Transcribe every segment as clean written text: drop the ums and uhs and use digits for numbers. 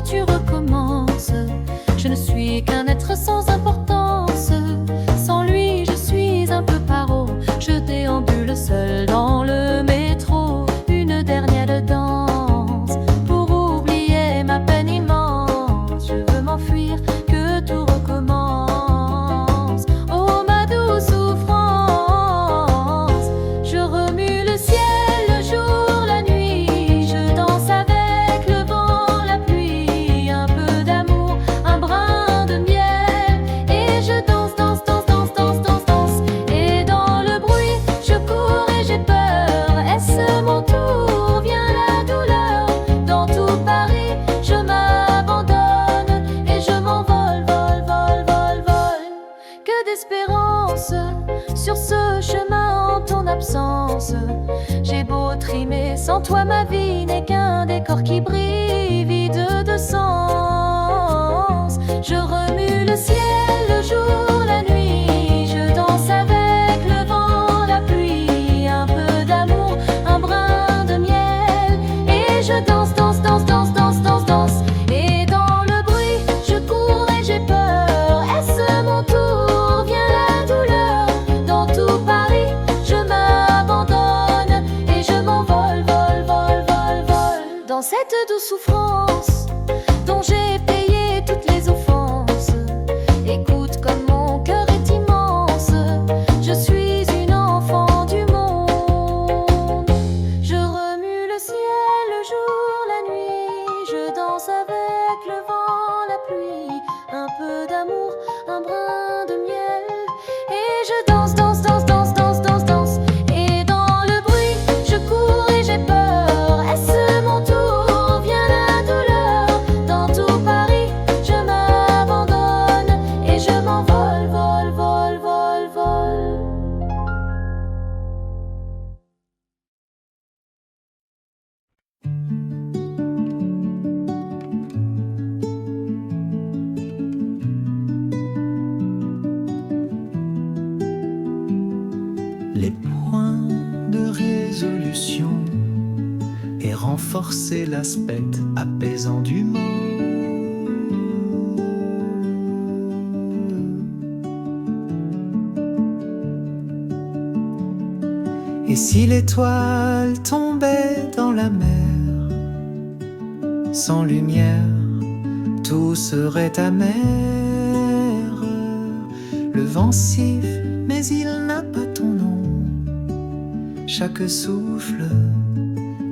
tu recommences. Je ne suis qu'un être sans importance. Sans lui, je suis un peu paro. Je déambule seul dans le métro. Une dernière danse pour oublier ma peine immense. Je veux m'enfuir, que tout recommence. Oh ma douce souffrance, je remue le ciel, le jour, la nuit. Je danse avec le vent, la pluie. Un peu d'amour, un brin de miel. Et je danse, danse, danse, danse, danse, danse, danse. Et dans le bruit, je cours et j'ai peur. Est-ce mon tour? Vient la douleur. Dans tout Paris, je m'abandonne et je m'envole, vol, vol, vol, vol. Que d'espérance sur ce chemin en ton absence. J'ai beau trimer, sans toi ma vie n'est qu'un décor qui brille, vide de sens. Je remue le ciel, le jour, la nuit. Je danse avec le vent, la pluie. Un peu d'amour, un brin de miel. Et je danse, danse, danse, danse, danse, danse, danse. Et dans le bruit, je cours et j'ai peur. Est-ce mon tour? Vient la douleur. Dans tout Paris, je m'abandonne et je m'envole, vol, vol, vol, vol. Dans cette douce souffrance dont j'ai payé toutes les offenses. Écoute comme mon cœur est immense. Je suis une enfant du monde. Je remue le ciel, le jour, la nuit. Je danse avec le vent, la pluie. Un peu d'amour, un brin de miel. Et je danse, danse, danse, danse, danse, danse, danse. Et dans le bruit, je cours et j'ai peur. Est-ce mon tour? Vient la douleur. Dans tout Paris, je m'abandonne et je m'envole, vol, vol, vol, vol. Les points de résolution et renforcer l'aspect apaisant du monde. Et si l'étoile tombait dans la mer, sans lumière, tout serait amer. Le vent siffle, mais il n'a pas ton nom. Chaque souffle,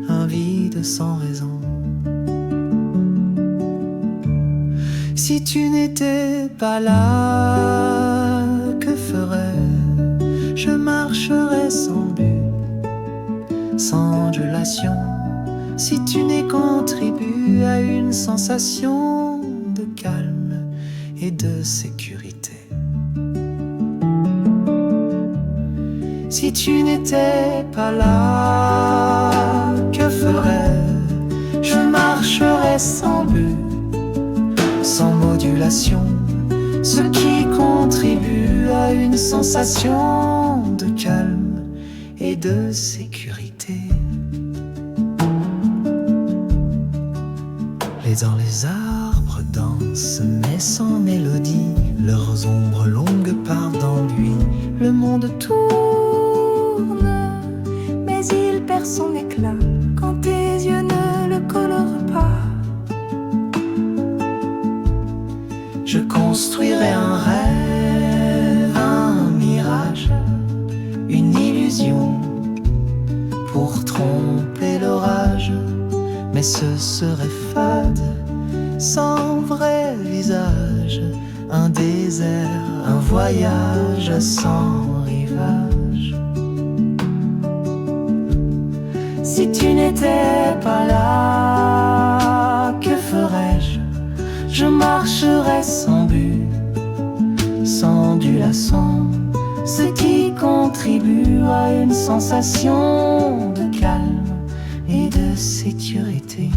un vide sans raison. Si tu n'étais pas là, que ferais-je? Je marcherais sans but, sans ondulation. Si tu n'es contribué à une sensation de calme et de sécurité. Si tu n'étais pas là, que ferais-je? Je marcherais sans but, sans modulation. Ce qui contribue à une sensation de calme et de sécurité. Dans les arbres dansent, mais sans mélodie. Leurs ombres longues partent d'ennui. Le monde tourne, mais il perd son éclat quand tes yeux ne le colorent pas. Je construirai un rêve, un mirage, une illusion pour tromper l'orage. Mais ce serait fade, sans vrai visage. Un désert, un voyage sans rivage. Si tu n'étais pas là, que ferais-je? Je marcherais sans but, sans ondulation. Ce qui contribue à une sensation de calme et de sécurité.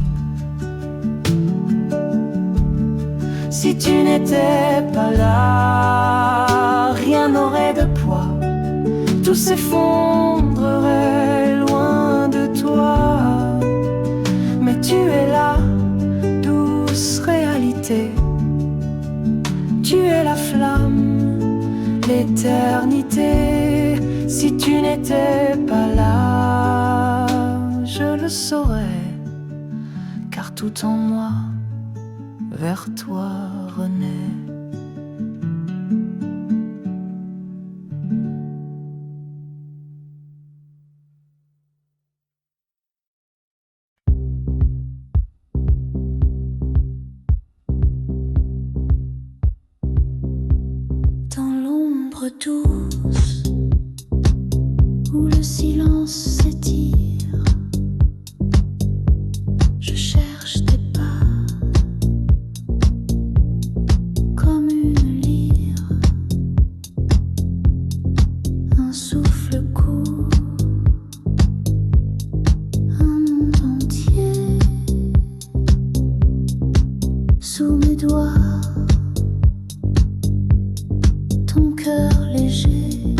Si tu n'étais pas là, rien n'aurait de poids. Tout s'effondrerait loin de toi. Mais tu es là, douce l'éternité. Si tu n'étais pas là, je le saurais, car tout en moi, vers toi renaît. Douce, où le silence s'étire, je cherche tes pas comme une lyre, un souffle court, un monde entier sous mes doigts. Ton cœur léger,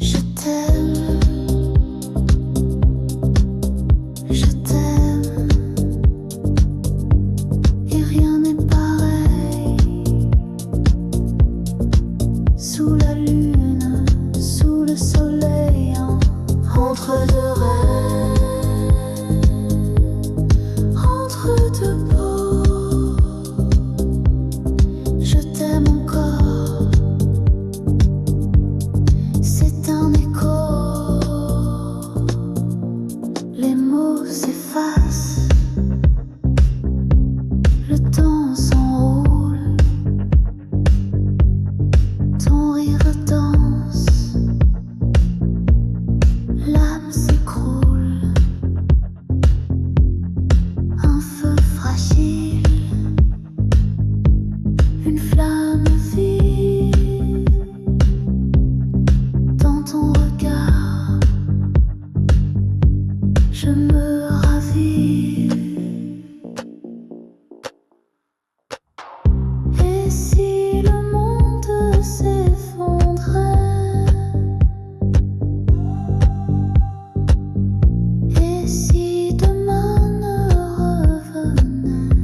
je t'aime, et rien n'est pareil. Sous la lune, sous le soleil, entre deux rêves, entre deux peaux. Je t'aime encore, c'est un écho. Les mots s'effacent, le temps s'enroule, ton rire danse, l'âme s'écroule, un feu fragile, une flamme vive dans ton regard, je me ravive. Et si le monde s'effondrait, et si demain ne revenait,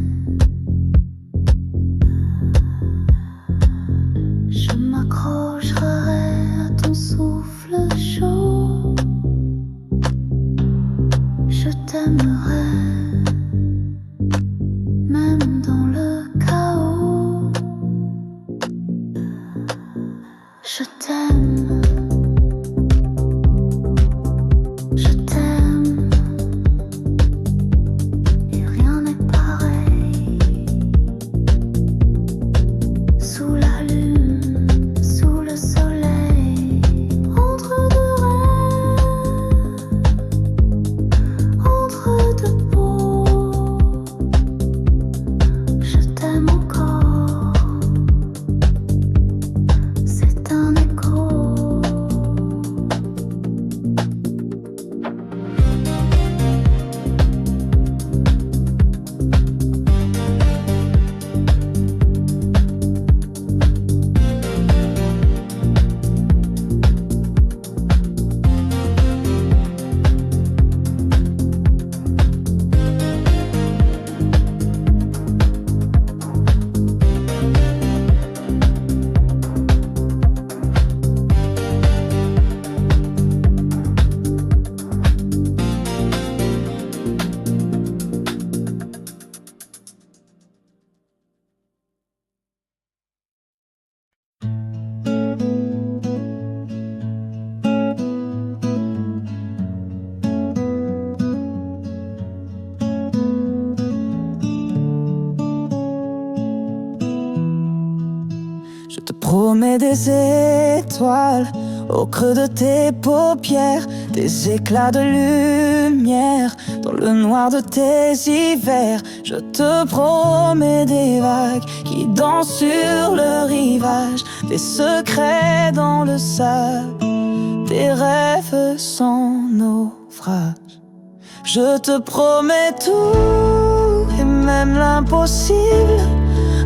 je m'accrocherai à ton souffle chaud. Je t'aimerai, même dans le chaos. Je t'aime, et rien n'est pareil. Sous la lune, sous le soleil, entre deux rêves, entre deux peaux. Je t'aime encore, c'est un écho. Je te promets des étoiles au creux de tes paupières, des éclats de lumière dans le noir de tes hivers. Je te promets des vagues qui dansent sur le rivage, des secrets dans le sable, des rêves sans naufrage. Je te promets tout et même l'impossible,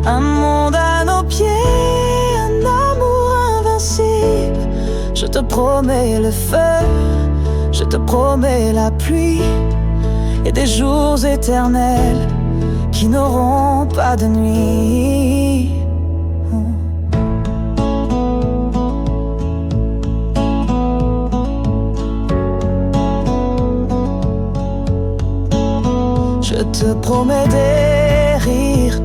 un monde à nos pieds, un amour invincible. Je te promets le feu, je te promets la pluie, et des jours éternels qui n'auront pas de nuit. Je te promets des rires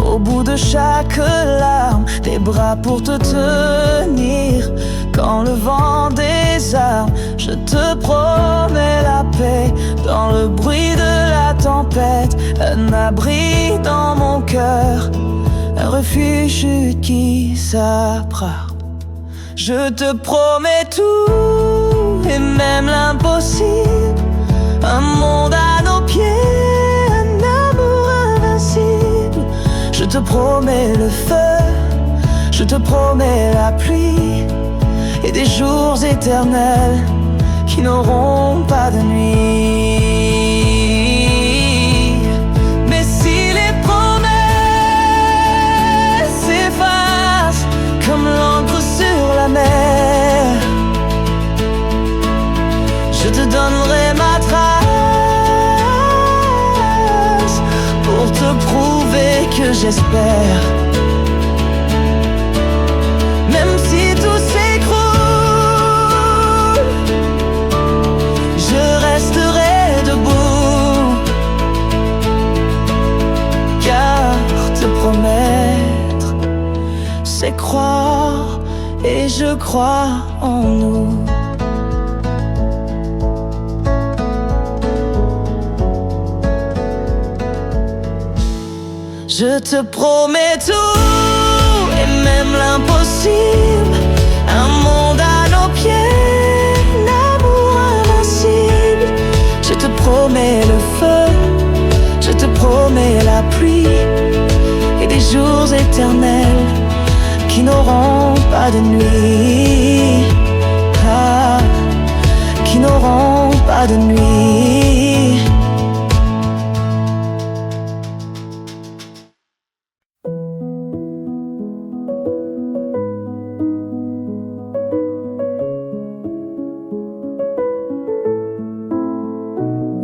au bout de chaque larme, des bras pour te tenir quand le vent désarme. Je te promets la paix dans le bruit de la tempête, un abri dans mon cœur, un refuge qui s'apprend. Je te promets tout et même l'impossible, un monde à nos pieds, un amour invincible. Je te promets le feu, je te promets la pluie et des jours éternels qui n'auront pas de nuit. Mais si les promesses s'effacent comme l'encre sur la mer, je te donnerai ma trace pour te prouver que j'espère. Même si tout s'écroule, je resterai debout, car te promettre, c'est croire, et je crois en nous. Je te promets tout et même l'impossible, un monde à nos pieds, un amour invincible. Je te promets le feu, je te promets la pluie et des jours éternels qui n'auront pas de nuit, qui n'auront pas de nuit.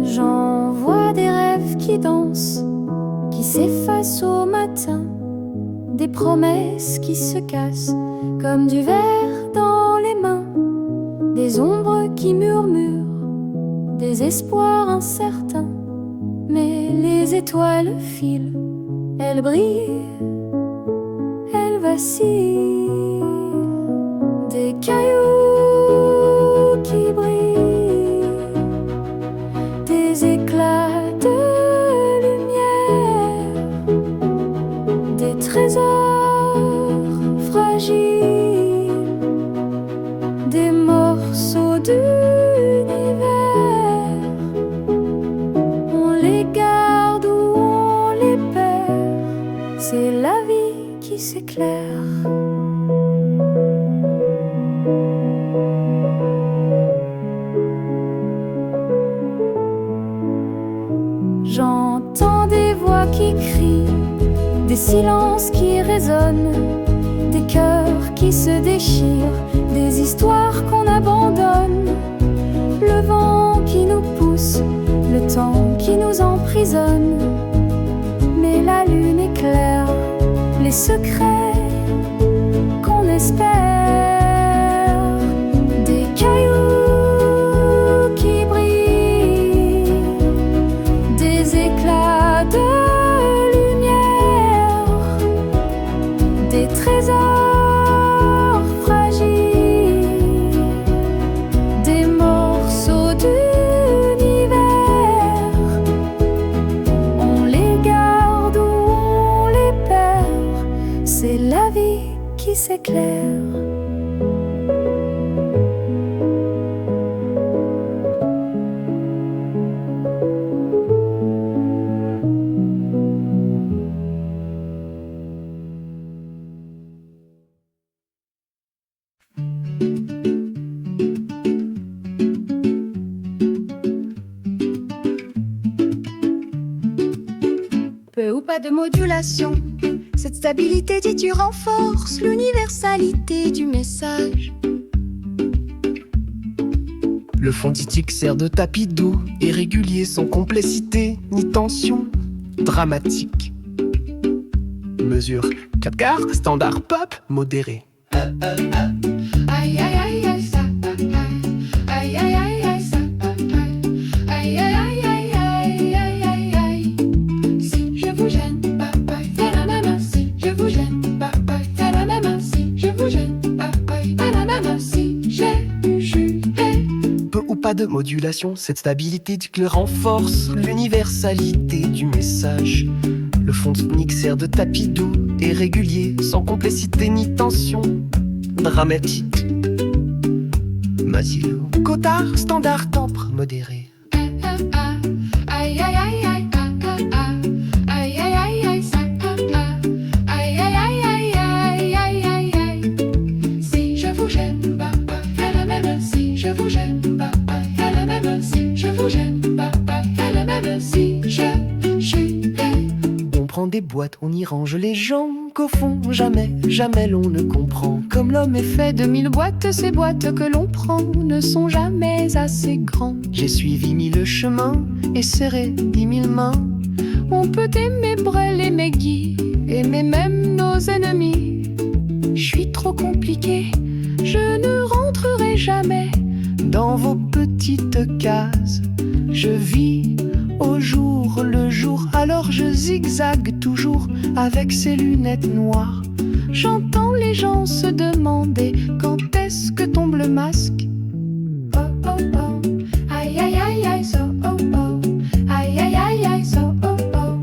J'en vois des rêves qui dansent, qui s'effacent au matin, des promesses qui se cassent comme du verre dans les mains, des ombres qui murmurent, des espoirs incertains. Mais les étoiles filent, elles brillent, elles vacillent, des cailloux qui brillent, des éclats de lumière, des trésors fragiles, des morceaux d'univers. On les garde ou on les perd, c'est la vie qui s'éclaire. J'entends des voix qui crient, des silences qui résonnent, des cœurs qui se déchirent, des histoires qu'on abandonne. Le vent qui nous pousse, le temps qui nous emprisonne. Mais la lune éclaire les secrets qu'on espère. Des cailloux qui brillent, des éclats de lumière, des trésors fragiles, des morceaux d'univers. On les garde ou on les perd, c'est la vie qui s'éclaire. Peu ou pas de modulation, cette stabilité dit tu renforces l'universalité du message. Le fonditique sert de tapis doux et régulier, sans complexité ni tension dramatique. Mesure 4 quarts, standard pop modéré. Aïe aïe aïe aïe ça, aïe aïe aïe aïe ça, aïe aïe aïe aïe aïe aïe aïe aïe. pas de modulation. Cette stabilité du clair renforce l'universalité du message. Le fond sonique sert de tapis doux et régulier, sans complexité ni tension dramatique. Masillo, Cotard, standard, tembre modéré. Aïe aïe aïe aïe aïe aïe aïe aïe aïe aïe aïe aïe aïe aïe. Si je vous gêne, bah elle même. Si je vous gêne, bah elle même. Si je vous gêne, bah elle même. Si je suis. On prend des boîtes, on y range les gens qu'au fond jamais l'on ne comprend. Comme l'homme est fait de 1000 boîtes, ces boîtes que l'on prend ne sont jamais assez grandes. J'ai suivi 1000 chemins et serré 10 000 mains. On peut aimer Brel, aimer Guy, aimer même nos ennemis. Je suis trop compliqué, je ne rentrerai jamais dans vos petites cases. Je vis au jour le jour, alors je zigzague toujours avec ces lunettes noires. J'entends les gens se demander quand est-ce que tombe le masque. Oh oh oh, aïe aïe aïe aïe, so oh oh, aïe aïe aïe aïe, so oh oh,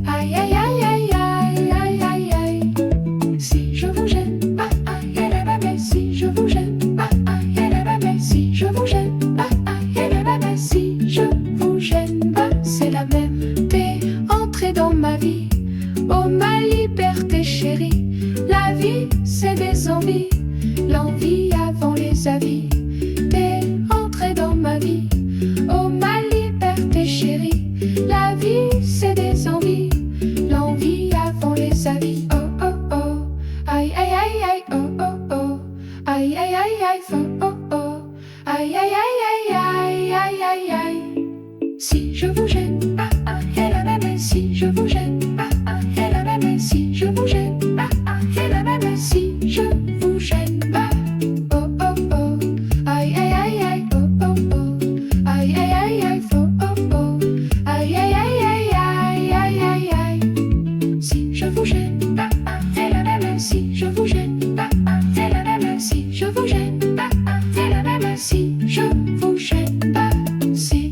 aïe aïe aïe aïe aïe aïe aïe aïe. Si je vous gêne, bah aïe aïe aïe, si je vous gêne, bah aïe aïe aïe, si je vous gêne, bah aïe aïe aïe, si je vous gêne, bah c'est la même. T'es entré dans ma vie, oh ma liberté chérie. La vie, c'est des envies, l'envie avant les avis. T'es entré dans ma vie, oh ma liberté chérie. La vie, c'est des envies, l'envie avant les avis. Oh oh oh, aïe aïe aïe aïe, oh oh oh, aïe aïe aïe aïe, oh oh oh, aïe aïe aïe aïe aïe aïe aïe aïe. Si je vous gêne, ah ah, elle a même. Si je vous gêne, ah ah, elle a même. Si je vous gêne, ah ah, elle a même. Si je vous gêne, bah oh oh oh, aïe aïe aïe aïe, oh oh oh, aïe aïe aïe aïe, oh oh oh, aïe aïe aïe aïe aïe aïe aïe. Si je vous gêne, bah ah, elle a même. Si je vous gêne, bah ah, elle a même. Si je vous gêne, bah ah, elle a même. Si je vous gêne, bah si.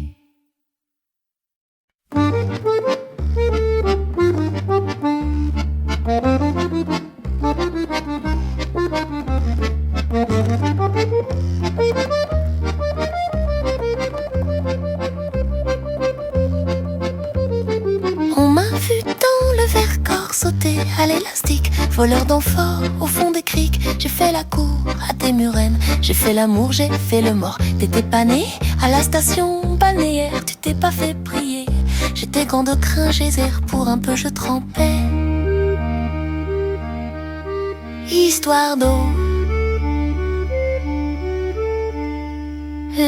On m'a vu dans le Vercors sauter à l'élastique, voleur d'amphores au fond des criques. J'ai fait la cour à des murennes, j'ai fait l'amour, j'ai fait le mort. T'étais pas né à la station balnéaire, tu t'es pas fait prier. J'étais grand de crin, geyser, pour un peu je trempais. Histoire d'eau.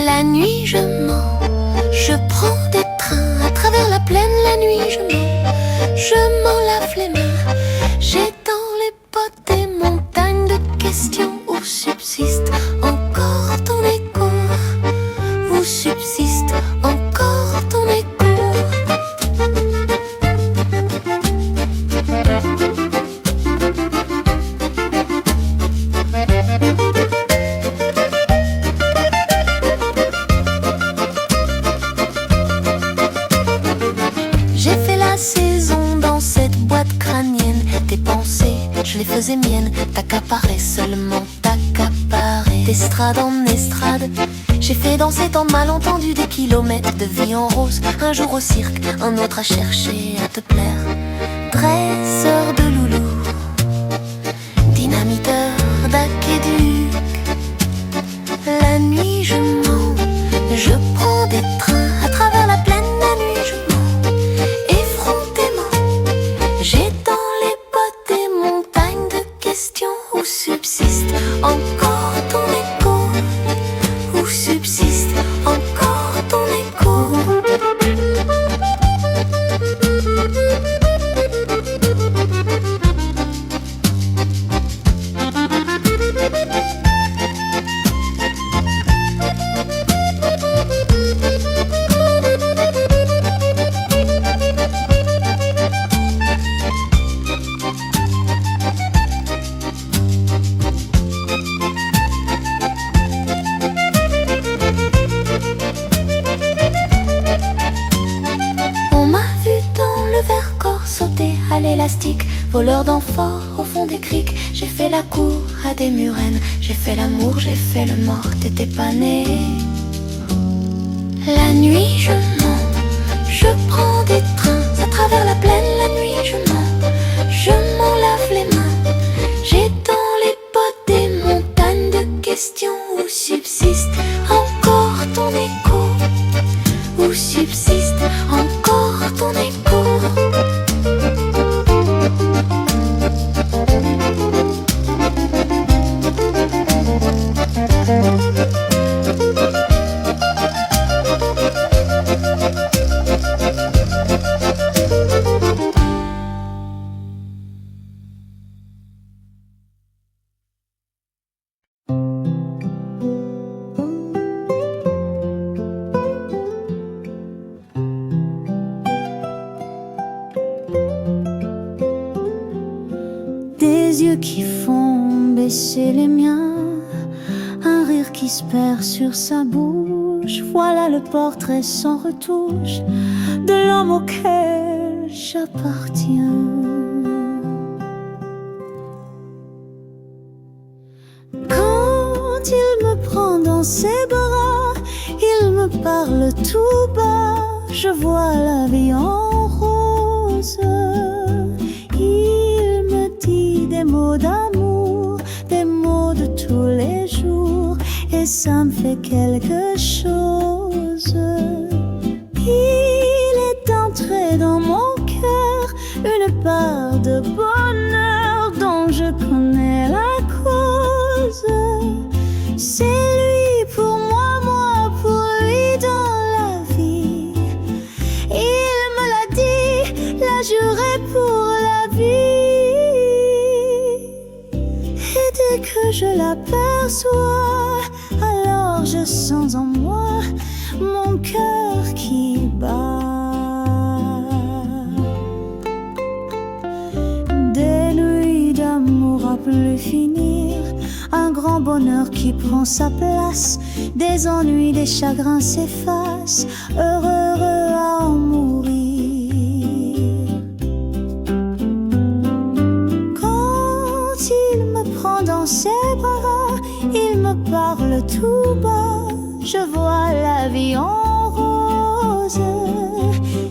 La nuit je mens, je prends des trains à travers la plaine. La nuit je m'en lave les mains. J'ai dans les potes des montagnes de questions où subsiste encore ton écho. Où subsiste encore ton écho. J'ai fait la saison dans cette boîte crânienne. Tes pensées, je les faisais miennes. T'accaparais seulement, t'accaparais. D'estrade en estrade, j'ai fait danser tant de malentendus. Des kilomètres de vie en rose. Un jour au cirque, un autre à chercher à te plaire. Dresseur de loulou, dynamiteur d'aquéduc. La nuit je mens, je prends des trains à travers la plaine. La nuit je mens, effrontément. J'ai dans les bottes des montagnes de questions où subsiste encore ton écho. Où subsiste encore ton écho. élastique, voleur d'amphores au fond des criques. J'ai fait la cour à des murennes, j'ai fait l'amour, j'ai fait le mort, t'étais pas né. La nuit je mens, je prends des trains à travers la plaine. La nuit je mens, je m'en lave les mains. J'ai dans les potes des montagnes de questions où subsiste encore ton écho, où subsiste encore ton écho. Des yeux qui font baisser les miens, un rire qui se perd sur sa bouche. Voilà le portrait sans retouche de l'homme auquel j'appartiens. Quand il me prend dans ses bras, il me parle tout bas. Je vois la vie en rose. Il me dit des mots d'amour, des mots de tous les jours, et ça me fait quelque chose. Il est entré dans mon cœur une part de bonheur dont je connais la cause. C'est lui pour moi, moi pour lui dans la vie. Il me l'a dit, l'a juré pour la vie. Et dès que je l'aperçois, alors je sens en moi mon cœur qui bat. Des nuits d'amour à plus finir, un grand bonheur qui prend sa place. Des ennuis, des chagrins s'effacent, heureux, heureux à en mourir. Quand il me prend dans ses bras, il me parle tout bas. Je vois la vie en rose.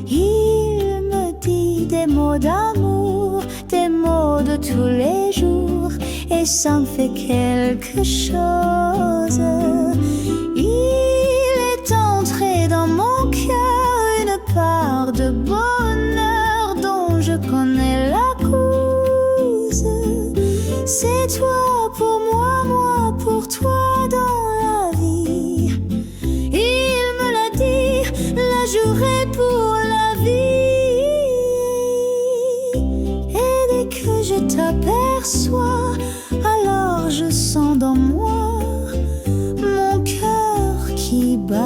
Il me dit des mots d'amour, des mots de tous les jours, et ça me fait quelque chose. Il est entré dans mon cœur une part de bonheur dont je connais la cause. C'est toi pour moi, moi pour toi dans la vie. Il me l'a dit, l'a juré pour la vie. Et dès que je t'aperçois, alors je sens dans moi mon cœur qui bat.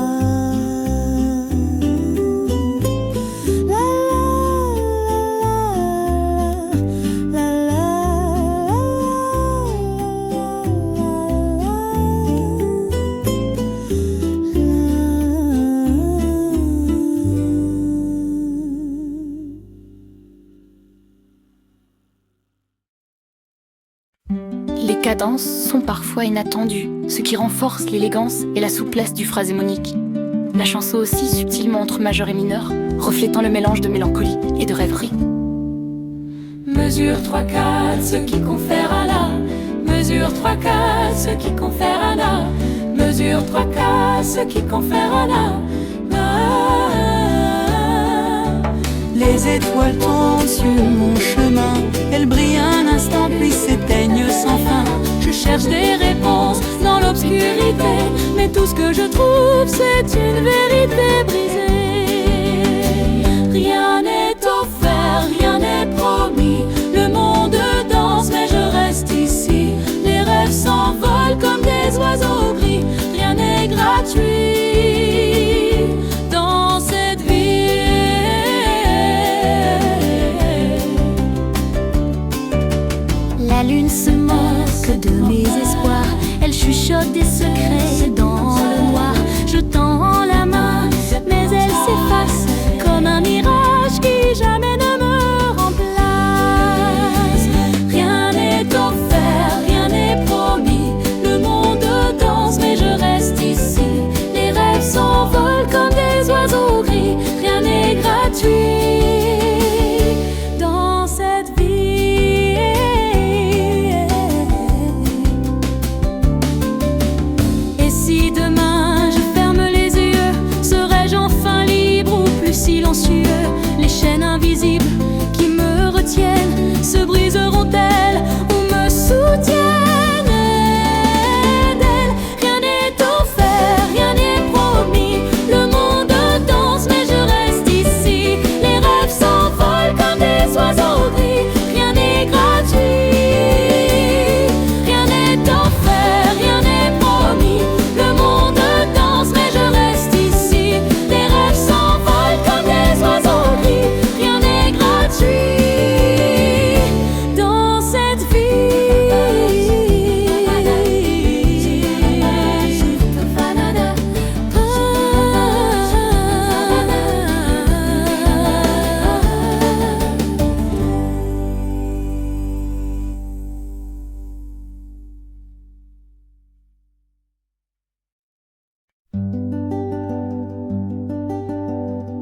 Les cadences sont parfois inattendues, ce qui renforce l'élégance et la souplesse du phrasémonique. La chanson aussi subtilement entre majeur et mineur, reflétant le mélange de mélancolie et de rêverie. Mesure 3-4, ce qui confère à la. Mesure 3-4, ce qui confère à la. Mesure 3-4, ce qui confère à la. Les étoiles tombent sur mon chemin, elles brillent un instant puis s'éteignent sans fin. Je cherche des réponses dans l'obscurité, mais tout ce que je trouve c'est une vérité brisée. Rien n'est offert, rien n'est promis. Le monde danse mais je reste ici. Les rêves s'envolent comme des oiseaux gris. Rien n'est gratuit dans cette vie. La lune se moque de mes espoirs, elle chuchote des secrets dans le noir. Je tends la main, mais elle invincibles qui me retiennent se briseront-elles ou me soutiennent? D'elles, rien n'est offert, rien n'est promis. Le monde danse, mais je reste ici. Les rêves s'envolent comme des oiseaux gris. Rien n'est gratuit, rien n'est offert, rien n'est promis. Le monde danse, mais je reste ici. Les rêves s'envolent comme des oiseaux gris. Rien n'est gratuit dans cette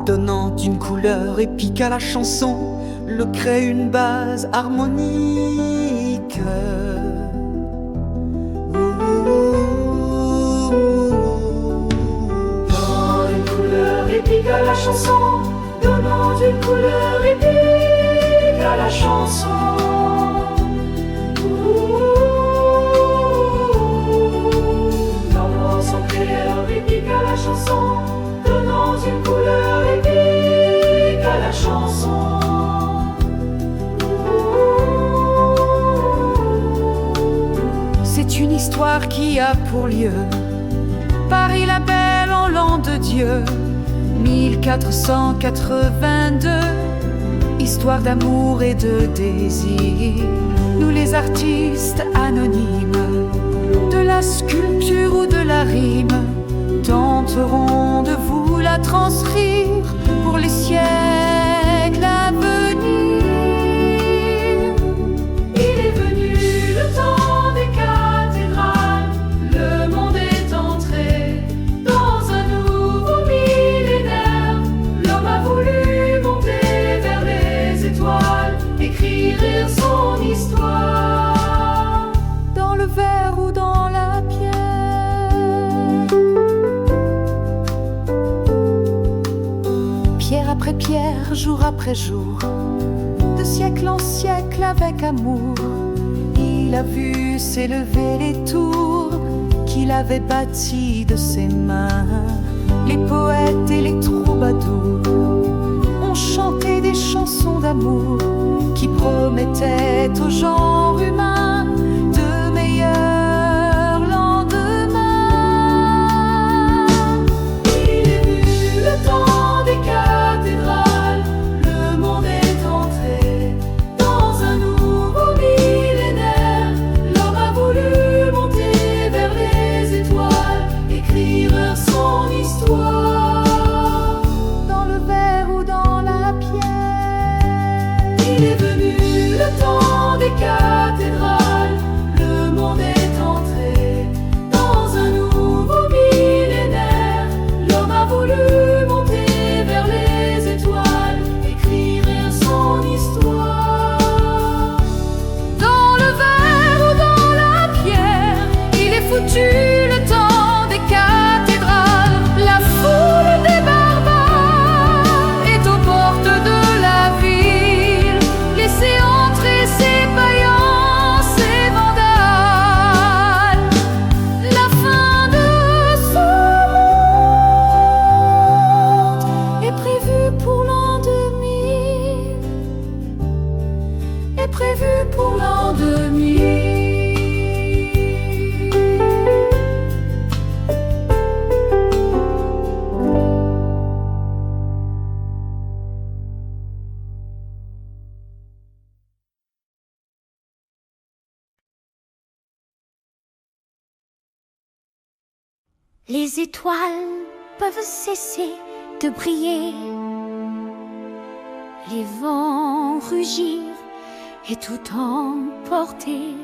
Donnant une couleur épique à la chanson, le crée une base harmonique. Donnant une couleur épique à la chanson, donnant une couleur épique à la chanson. Donnant son couleur épique à la chanson, donnant une couleur épique à la chanson. C'est une histoire qui a pour lieu Paris la belle en l'an de Dieu 1482. Histoire d'amour et de désir. Nous les artistes anonymes de la sculpture ou de la rime tenterons de vous la transcrire pour les siècles à venir. Il est venu le temps des cathédrales, le monde est entré dans un nouveau millénaire. L'homme a voulu monter vers les étoiles, écrire son histoire dans le verre ou dans la pierre. Pierre après pierre, jour après jour, de siècle en siècle avec amour, il a vu s'élever les tours qu'il avait bâties de ses mains. Les poètes et les troubadours ont chanté des chansons d'amour qui promettaient au genre humain de meilleurs lendemains. Il est venu le temps des cathédrales, le monde est entré dans un nouveau millénaire. L'homme a voulu monter vers les étoiles, écrire son histoire dans le verre ou dans la pierre. Il est venu le temps des cathédrales, le monde est entré dans un nouveau millénaire. L'homme a voulu monter vers les étoiles, écrire son histoire dans le verre ou dans la pierre. Il est foutu le temps des cathédrales, la foule des barbares est aux portes de la ville. Laissez entrer ces païens, ces vandales. La fin de ce monde est prévue pour l'an 2000, est prévue pour l'an 2000. Les étoiles peuvent cesser de briller, les vents rugir et tout emporter.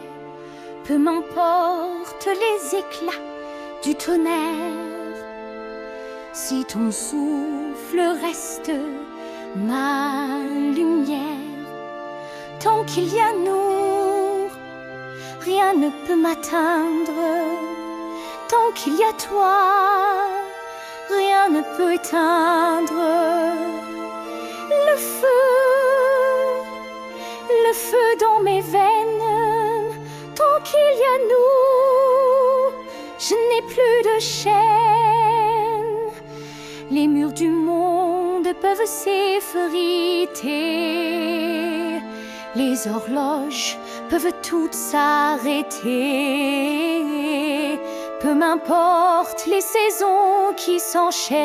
Peu m'importe les éclats du tonnerre, si ton souffle reste ma lumière. Tant qu'il y a nous, rien ne peut m'atteindre. Tant qu'il y a toi, rien ne peut éteindre le feu feu dans mes veines. Tant qu'il y a nous, je n'ai plus de chaîne. Les murs du monde peuvent s'effriter. Les horloges peuvent toutes s'arrêter. Peu m'importe les saisons qui s'enchaînent,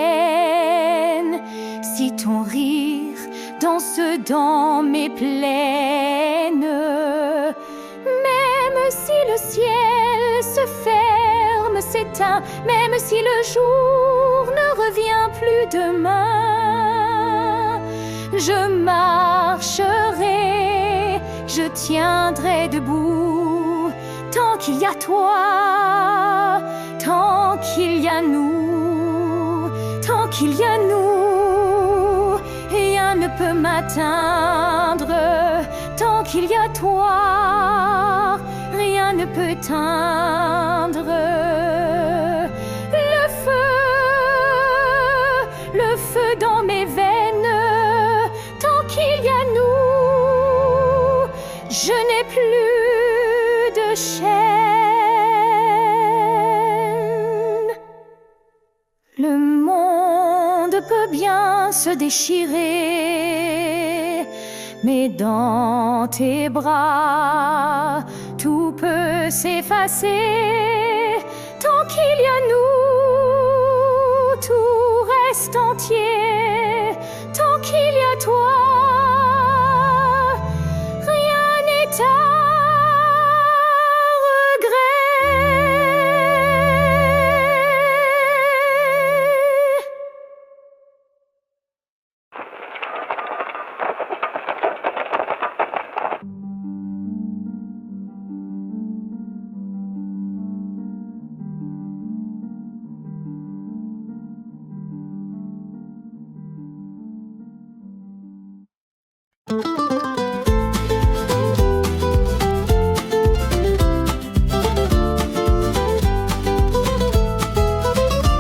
si ton rire danse dans mes plaines. Même si le ciel se ferme, s'éteint, même si le jour ne revient plus demain, je marcherai, je tiendrai debout, tant qu'il y a toi, tant qu'il y a nous, tant qu'il y a nous, rien ne peut m'atteindre. Tant qu'il y a toi, rien ne peut teindre. Le feu dans mes veines. Tant qu'il y a nous, je n'ai plus de chaîne. Le monde peut bien se déchirer, mais dans tes bras, tout peut s'effacer. Tant qu'il y a nous, tout reste entier. Tant qu'il y a toi, rien n'est à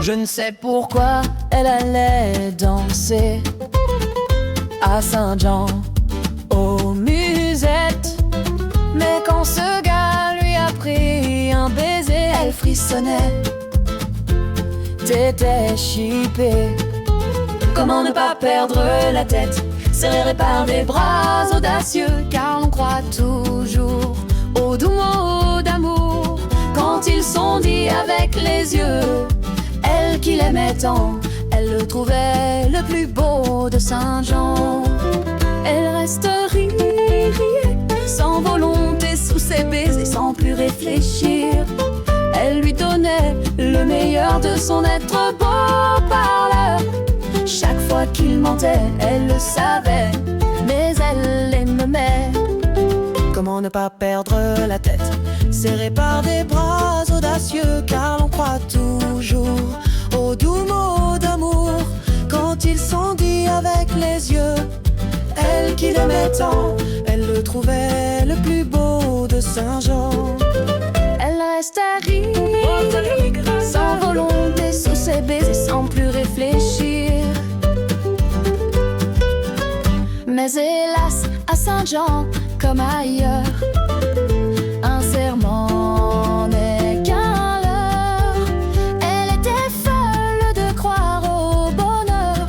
Je ne sais pourquoi elle allait danser à Saint-Jean aux musettes, mais quand ce gars lui a pris un baiser, elle frissonnait. T'étais chippé. Comment ne pas perdre la tête, serré par des bras audacieux, car l'on croit toujours aux doux mots d'amour quand ils sont dits avec les yeux. Elle qui l'aimait tant, elle le trouvait le plus beau de Saint-Jean. Elle reste riait, sans volonté sous ses baisers, sans plus réfléchir. Elle lui donnait le meilleur de son être beau parleur. Chaque fois qu'il mentait, elle le savait, mais elle l'aimait. Comment ne pas perdre la tête, serré par des bras audacieux, car l'on croit toujours aux doux mots d'amour quand ils sont dits avec les yeux. Elle qui l'aimait tant, elle le trouvait le plus beau de Saint-Jean. Elle restait rire, sans volonté sous ses baisers, sans plus réfléchir. Mais hélas, à Saint-Jean, comme ailleurs, un serment n'est qu'un leurre. Elle était folle de croire au bonheur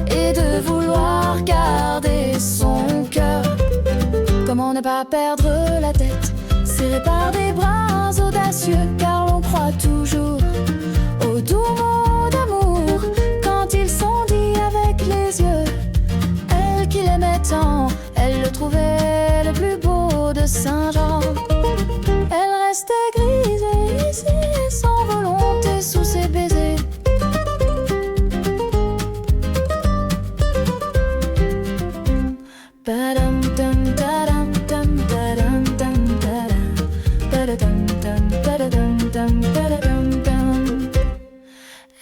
et de vouloir garder son cœur. Comment ne pas perdre la tête, serré par des bras audacieux, car l'on croit toujours aux doux mots d'amour quand ils sont dits avec les yeux. Elle qui l'aimait tant, elle le trouvait le plus beau de Saint-Jean. Elle restait grise et sans volonté sous ses baisers. Padam dam tadam dam tadam dam tadam padam dam padam dam padam dam.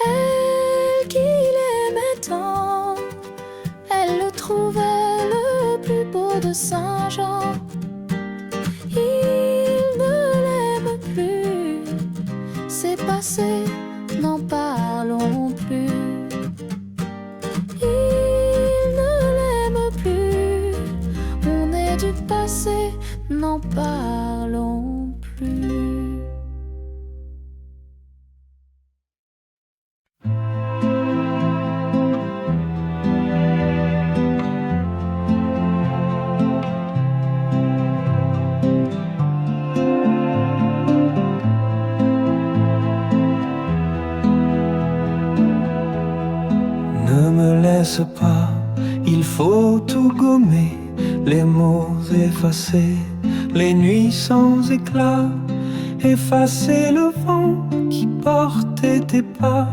Elle qui l'aimait tant, elle le trouvait le plus beau de Saint-Jean. Il ne l'aime plus, c'est passé, n'en parlons plus. Il ne l'aime plus, on est du passé. n'en parlons plus. Ne me laisse pas, il faut tout gommer, les mots effacés, les nuits sans éclat, effacer le vent qui portait tes pas,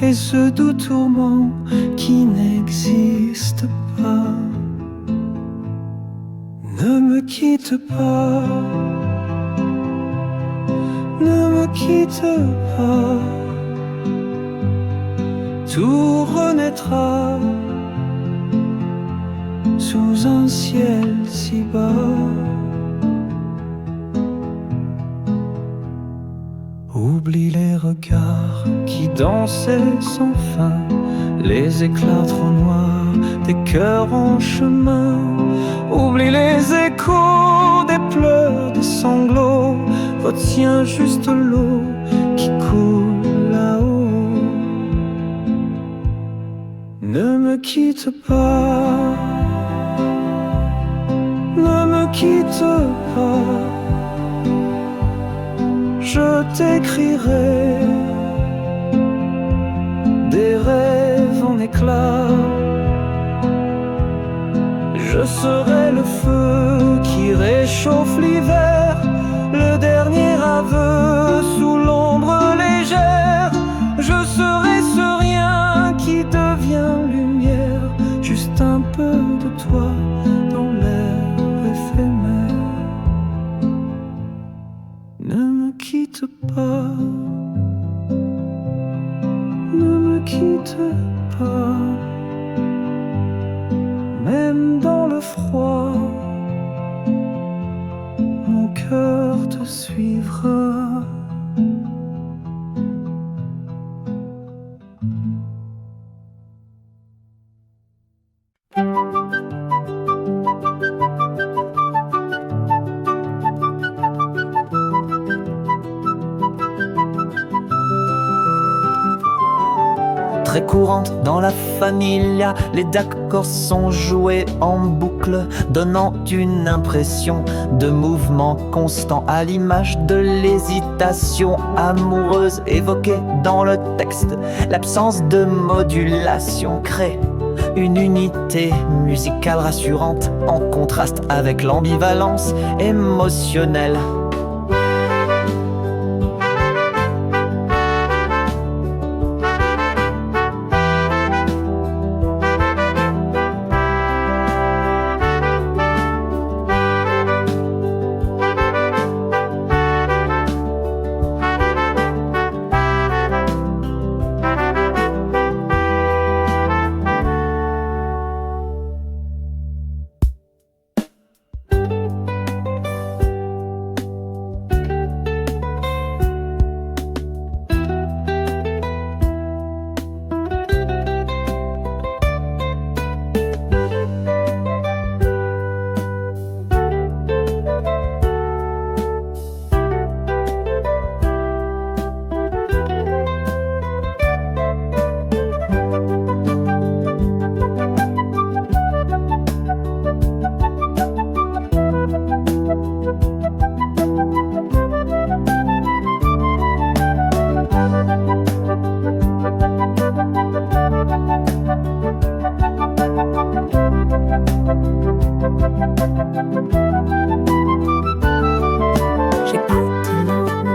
et ce doux tourment qui n'existe pas. Ne me quitte pas, ne me quitte pas. Tout renaîtra sous un ciel si bas. Oublie les regards qui dansaient sans fin, les éclats trop noirs des cœurs en chemin. Oublie les échos des pleurs, des sanglots. Retiens juste l'eau qui coule là-haut. Ne me quitte pas, ne me quitte pas. Je t'écrirai des rêves en éclats. Je serai le feu qui réchauffe l'hiver, le dernier aveu sous l'ombre légère. Je serai ce rien qui devient lumière, juste un peu de toi dans l'air éphémère. Ne me quitte pas, ne me quitte pas. Même dans le froid, mon cœur te suivra. Très courante dans la familia, les accords sont joués en boucle, donnant une impression de mouvement constant, à l'image de l'hésitation amoureuse évoquée dans le texte. L'absence de modulation crée une unité musicale rassurante, en contraste avec l'ambivalence émotionnelle. J'écoute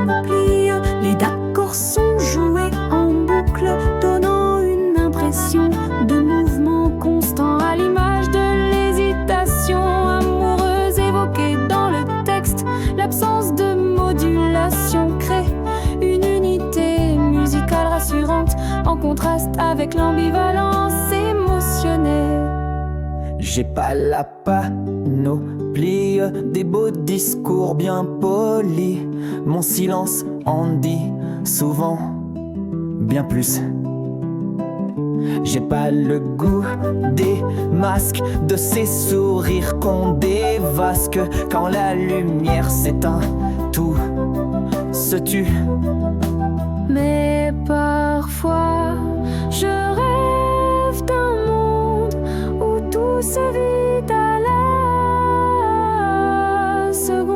mon pli, les accords sont joués en boucle, donnant une impression de mouvement constant, à l'image de l'hésitation amoureuse évoquée dans le texte. L'absence de modulation crée une unité musicale rassurante, en contraste avec l'ambivalence émotionnelle. J'ai pas la panoplie des beaux discours bien polis. Mon silence en dit souvent bien plus. J'ai pas le goût des masques, de ces sourires qu'on dévasque. Quand la lumière s'éteint, tout se tue. Mais parfois, je rêve d'un monde où tout se vit à la seconde.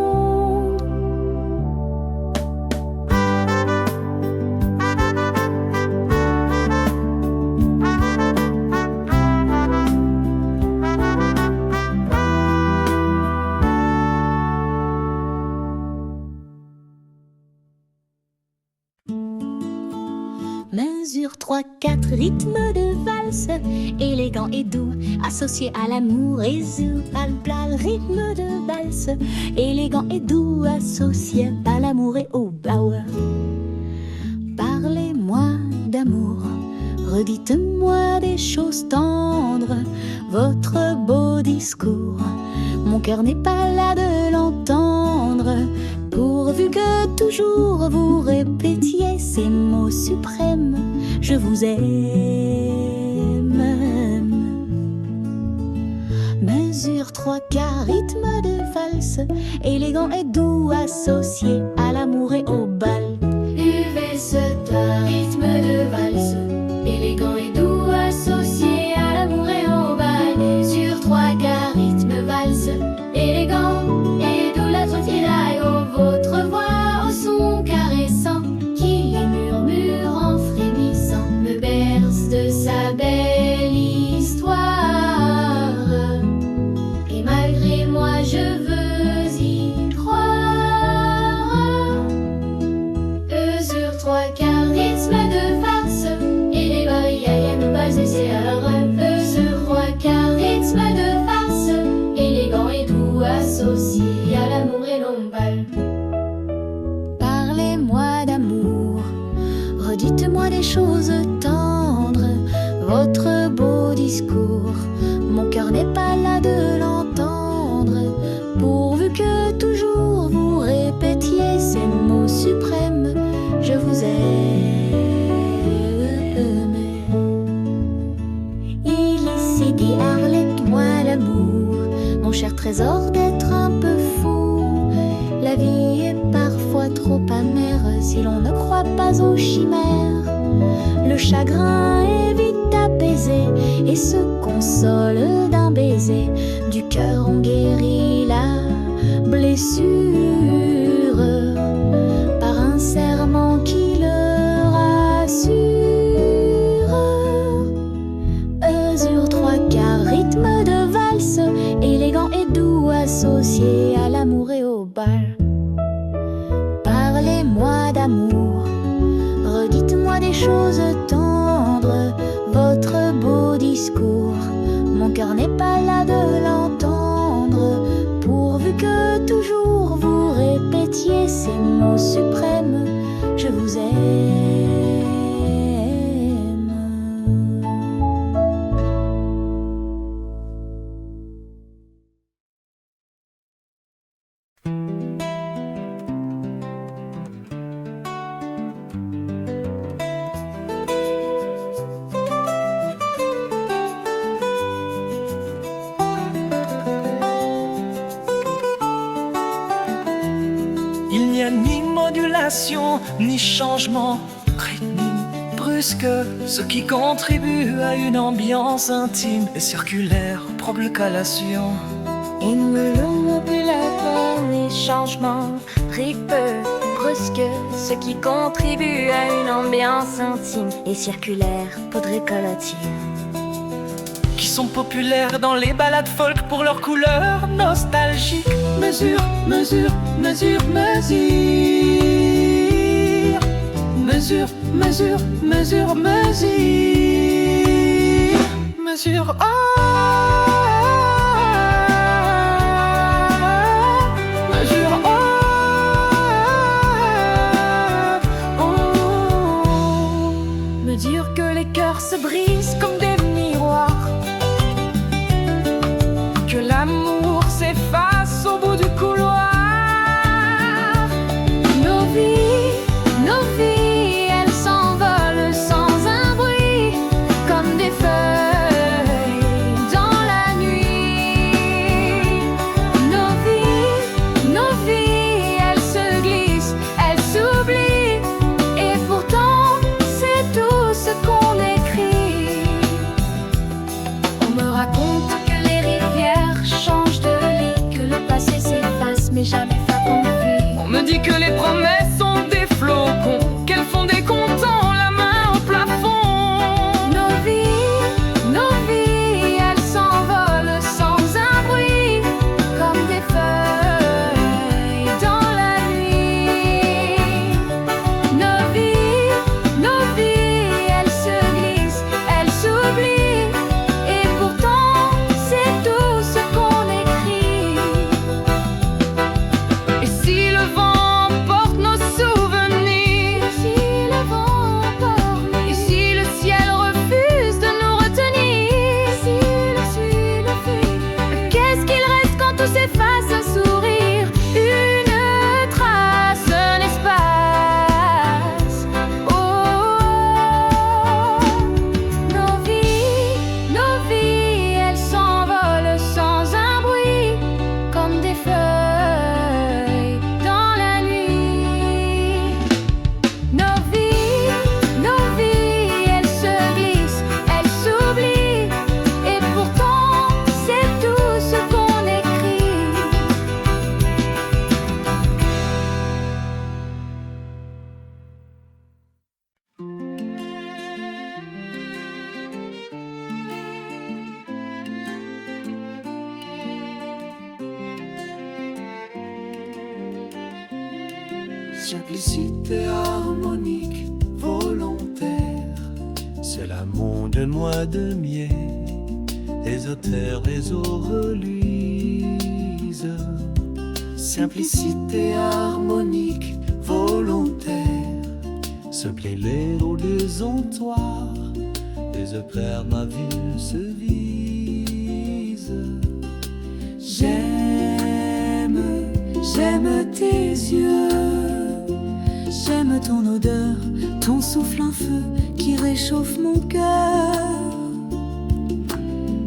Mesure 3-4, rythme de valse, élégant et doux, associé à l'amour et plat, rythme de valse, élégant et doux, associé à l'amour et au blau. Parlez-moi d'amour, redites-moi des choses tendres, votre beau discours, mon cœur n'est pas là de l'entendre. Pourvu que toujours vous répétiez ces mots suprêmes, je vous aime. Mesure 3-4, rythme de valse, élégant et doux, associé à l'amour et au bal. UV rythme de valse, élégant et doux, associé à l'amour et au bal. Sur 3-4, rythme valse, élégant et doux, associé à votre voix au son caressant qui les murmure en frémissant me berce de sa belle histoire. Et malgré moi je veux y croire. Sur 3-4, rythme de farce, et les barrières me basent c'est un rêve. Sur 3-4, rythme de farce, élégant et doux, associé à l'amour et l'ombal. Parlez-moi d'amour, redites-moi des choses tendres, votre beau discours, mon cœur n'est pas là de l'entendre. Pourvu que toujours vous répétiez ces mots suprêmes, je vous aime. Illicidi, arlette-moi l'amour, mon cher trésor d'être un peu fou. La vie est parfois trop amère si l'on ne croit pas aux chimères. Le chagrin est vite apaisé et se console d'un baiser. Du cœur on guérit la blessure par un serment qui le rassure. Sur 3-4, rythme de valse, élégant et doux, associé à l'amour et au bal. Parlez-moi d'amour, redites-moi des choses tendres, votre beau discours, mon cœur n'est pas là de l'entendre. Pourvu que toujours vous répétiez ces mots suprêmes, je vous aime. Il n'y a ni modulation, ni changement rythmique brusque. Ce qui contribue à une ambiance intime et circulaire, propre le collation. Il me le modulateur, les changements rythme brusque, ce qui contribue à une ambiance intime et circulaire, poudre collative. Qui sont populaires dans les ballades folk pour leur couleur nostalgique. Mesure, mesure, mesure, mesure. Mesure, mesure, mesure, mesure. Mesure, oh. Mesure, oh. Oh. Me dire que les cœurs se brisent comme des miroirs, que l'amour s'efface au bout du couloir. Nos vies, elles s'envolent sans un bruit, comme des simplicité harmonique, volontaire. C'est l'amour de mois de miel, ésotaire, les eaux reluisent. Simplicité harmonique, volontaire. Se plaît les rôles des entoirs, les éclairs ma vue se visent. J'aime tes yeux, j'aime ton odeur, ton souffle un feu qui réchauffe mon cœur.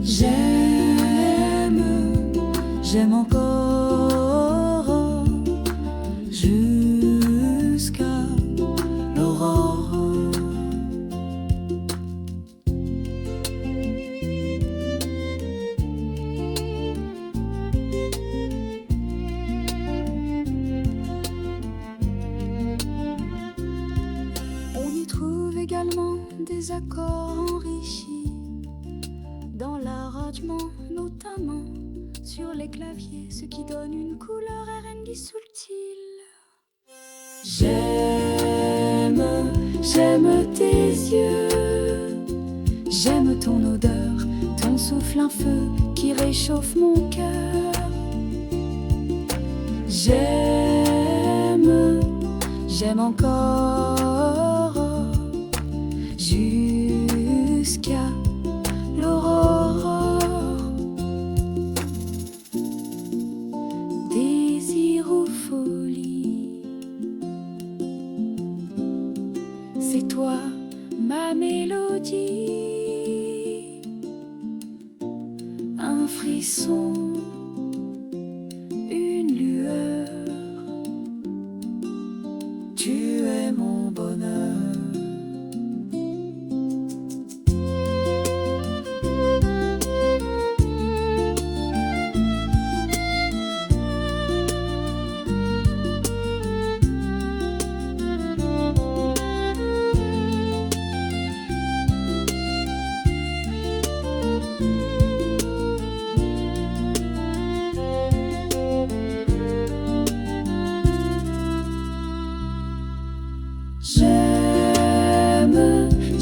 J'aime encore jusqu'à l'aurore. On y trouve également des accords enrichis dans l'arrangement, notamment sur les claviers, ce qui donne une couleur R&B subtile. J'aime tes yeux, j'aime ton odeur, ton souffle un feu qui réchauffe mon cœur. J'aime encore jusqu'à l'aurore. Désir ou folie, c'est toi ma mélodie. Un frisson, une lueur, tu es mon bonheur.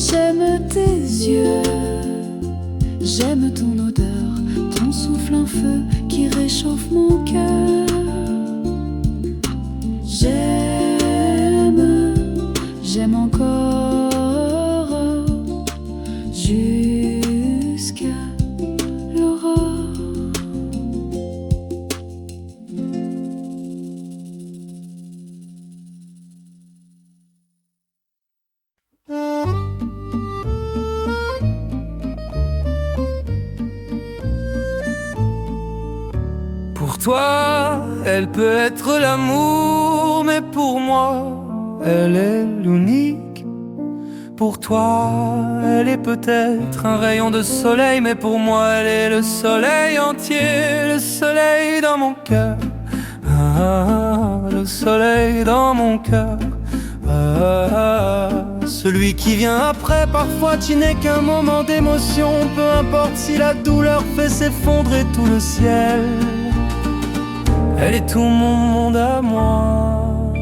J'aime tes yeux, j'aime ton odeur, ton souffle un feu qui réchauffe mon cœur. J'aime encore jusqu'à l'aurore. Pour toi, elle peut être l'amour, mais pour moi, elle est l'unique. Pour toi, elle est peut-être un rayon de soleil, mais pour moi, elle est le soleil entier, le soleil dans mon cœur. Ah, le soleil dans mon cœur. Ah, celui qui vient après, parfois tu n'es qu'un moment d'émotion, peu importe si la douleur fait s'effondrer tout le ciel. Elle est tout mon monde à moi.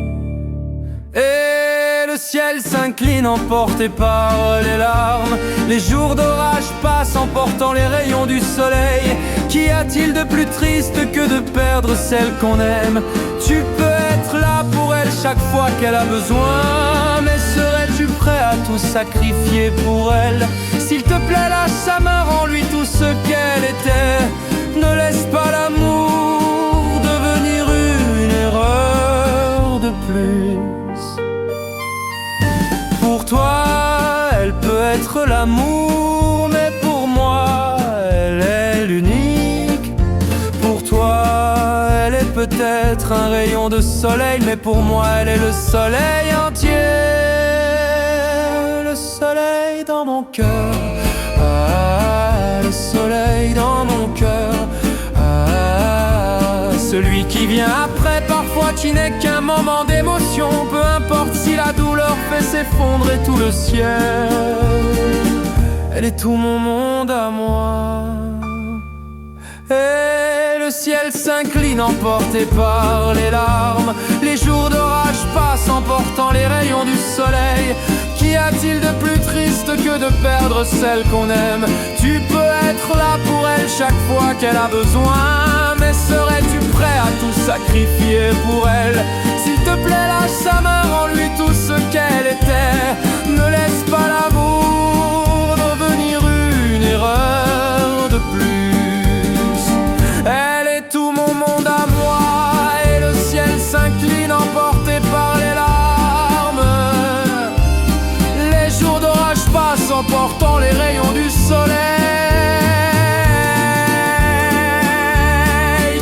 Et le ciel s'incline emporté par les larmes. Les jours d'orage passent emportant les rayons du soleil. Qu'y a-t-il de plus triste que de perdre celle qu'on aime? Tu peux être là pour elle chaque fois qu'elle a besoin, mais serais-tu prêt à tout sacrifier pour elle? S'il te plaît, lâche sa main, rends-lui tout ce qu'elle était. Ne laisse pas l'amour devenir une erreur de plus. Pour toi, elle peut être l'amour, mais pour moi, elle est l'unique. Pour toi, elle est peut-être un rayon de soleil, mais pour moi, elle est le soleil entier. Le soleil dans mon cœur. Ah, le soleil dans mon cœur. Ah, celui qui vient après, parfois tu n'es qu'un moment d'émotion, peu importe si la douleur fait s'effondrer tout le ciel. Elle est tout mon monde à moi. Et le ciel s'incline emporté par les larmes. Les jours d'orage passe emportant les rayons du soleil. Qu'y a-t-il de plus triste que de perdre celle qu'on aime? Tu peux être là pour elle chaque fois qu'elle a besoin, mais serais-tu prêt à tout sacrifier pour elle? S'il te plaît, lâche sa main, rends-lui tout ce qu'elle était. Ne laisse pas l'amour devenir une erreur de plus. Elle est tout mon monde à moi, et le ciel s'incline emporté par les larmes. Les jours d'orage passent emportant les rayons du soleil.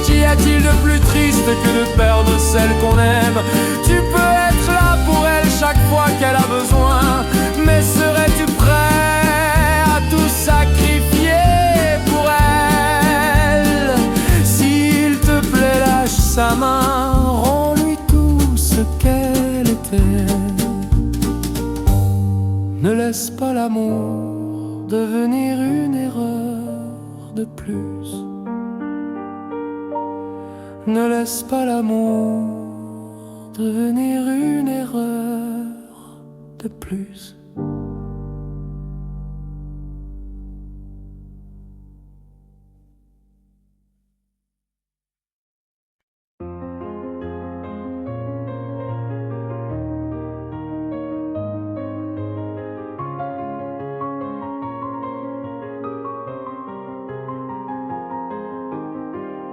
Qu'y a-t-il de plus triste que de perdre celle qu'on aime? Tu peux être là pour elle chaque fois qu'elle a besoin, mais serais-tu prêt à tout sacrifier pour elle? S'il te plaît, lâche sa main, rends-lui tout ce qu'elle était. Ne laisse pas l'amour devenir une erreur de plus. Ne laisse pas l'amour devenir une erreur de plus.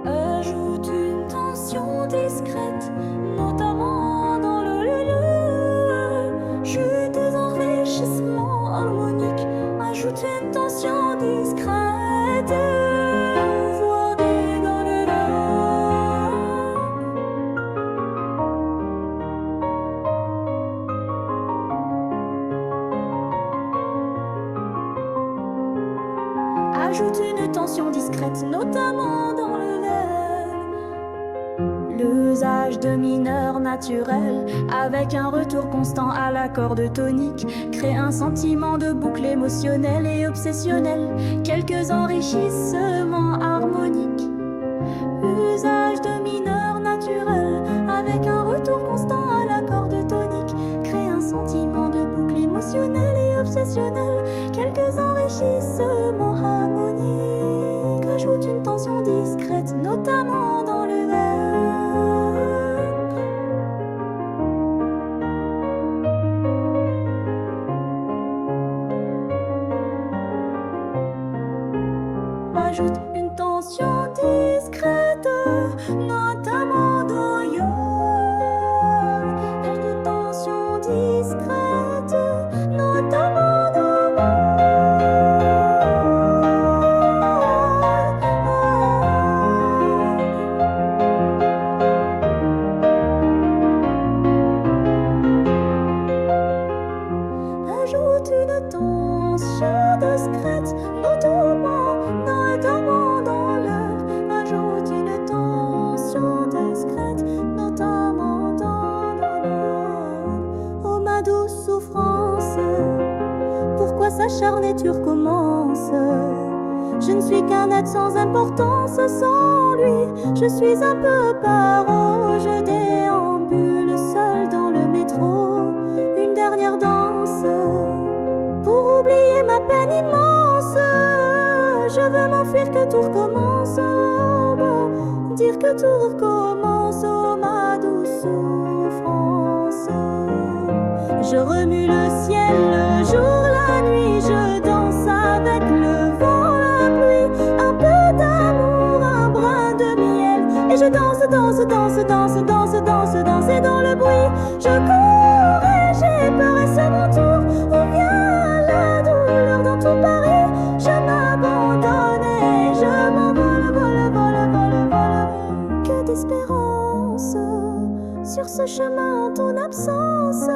Ajoute une tension discrète, notamment dans le lieu. Chutes et enrichissements harmoniques. Ajoute une tension discrète, voire dans le Ajoute une tension discrète, notamment dans le l'usage de mineurs naturels avec un retour constant à l'accord tonique crée un sentiment de boucle émotionnelle et obsessionnelle, quelques enrichissements harmoniques. Usage de mineurs naturels avec un retour constant à l'accord tonique crée un sentiment de boucle émotionnelle et obsessionnelle, quelques enrichissements harmoniques. Ajoute une tension discrète, notamment dans le Ajoute une tension discrète, notamment dans yo. Ajoute une tension discrète, notamment dans Ajoute une tension discrète, notamment dans l'heure. Ajoute une tension discrète, notamment dans l'heure. Oh ma douce souffrance, pourquoi s'acharner tu recommences? Je ne suis qu'un être sans importance, sans lui je suis un peu paro. Je déambule seul dans le métro, une dernière danse pour oublier ma peine immense. Je veux m'enfuir, que tout recommence, dire que tout recommence, oh ma douce souffrance. Je remue le ciel, le jour, la nuit, je danse avec le vent, la pluie, un peu d'amour, un brin de miel. Et je danse, danse, danse, danse, danse, danse, danse, et dans le bruit, je cours et j'ai peur et c'est mon tour. Où vient la douleur dans tout Paris? Je m'abandonne et je m'envole, vole, vole, vole, vole. Que d'espérance sur ce chemin en ton absence.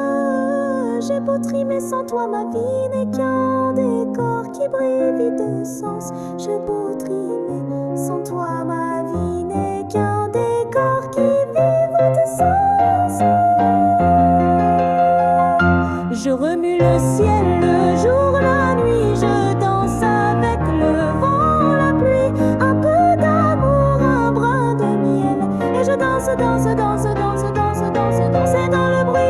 J'ai beau trimer sans toi, ma vie n'est qu'un décor qui brille vide de sens. J'ai beau trimer sans toi, ma vie n'est qu'un décor qui vive de sens. Je remue le ciel, le jour, la nuit, je danse avec le vent, la pluie, un peu d'amour, un brin de miel. Et je danse, danse, danse, danse, danse, danse, danse, et dans le bruit.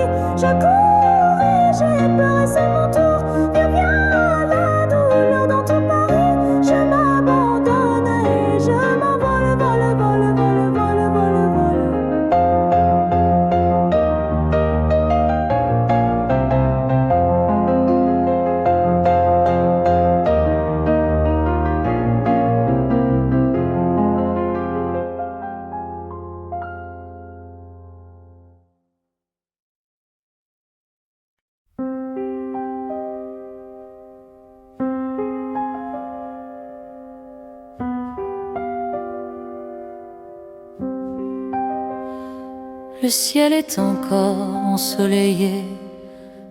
Le ciel est encore ensoleillé,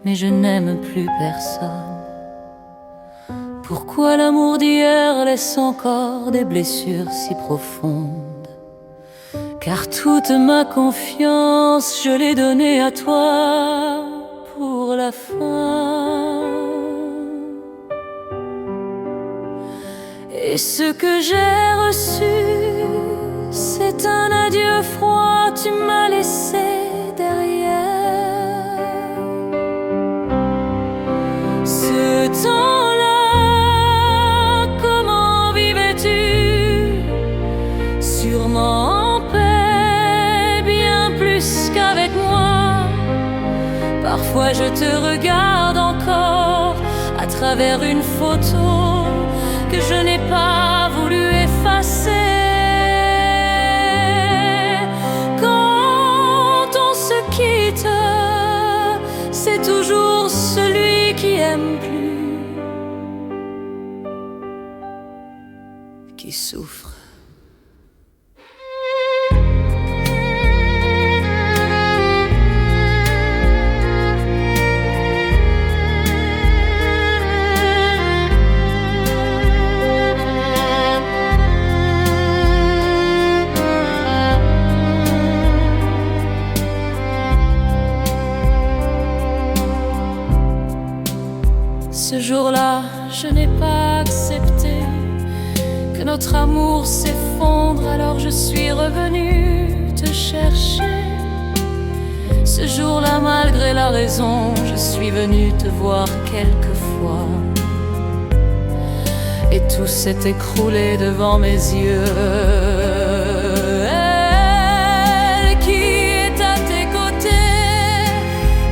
mais je n'aime plus personne. Pourquoi l'amour d'hier laisse encore des blessures si profondes? Car toute ma confiance, je l'ai donnée à toi pour la fin. Et ce que j'ai reçu, c'est un adieu froid, tu m'as laissé derrière. Ce temps-là, comment vivais-tu? Sûrement en paix, bien plus qu'avec moi. Parfois je te regarde encore à travers une photo que je n'ai pas voulu effacer. Quand on se quitte, c'est toujours celui qui aime plus qui souffre. Ce jour-là, je n'ai pas accepté que notre amour s'effondre, alors je suis revenue te chercher. Ce jour-là, malgré la raison, je suis venue te voir quelquefois. Et tout s'est écroulé devant mes yeux. Elle qui est à tes côtés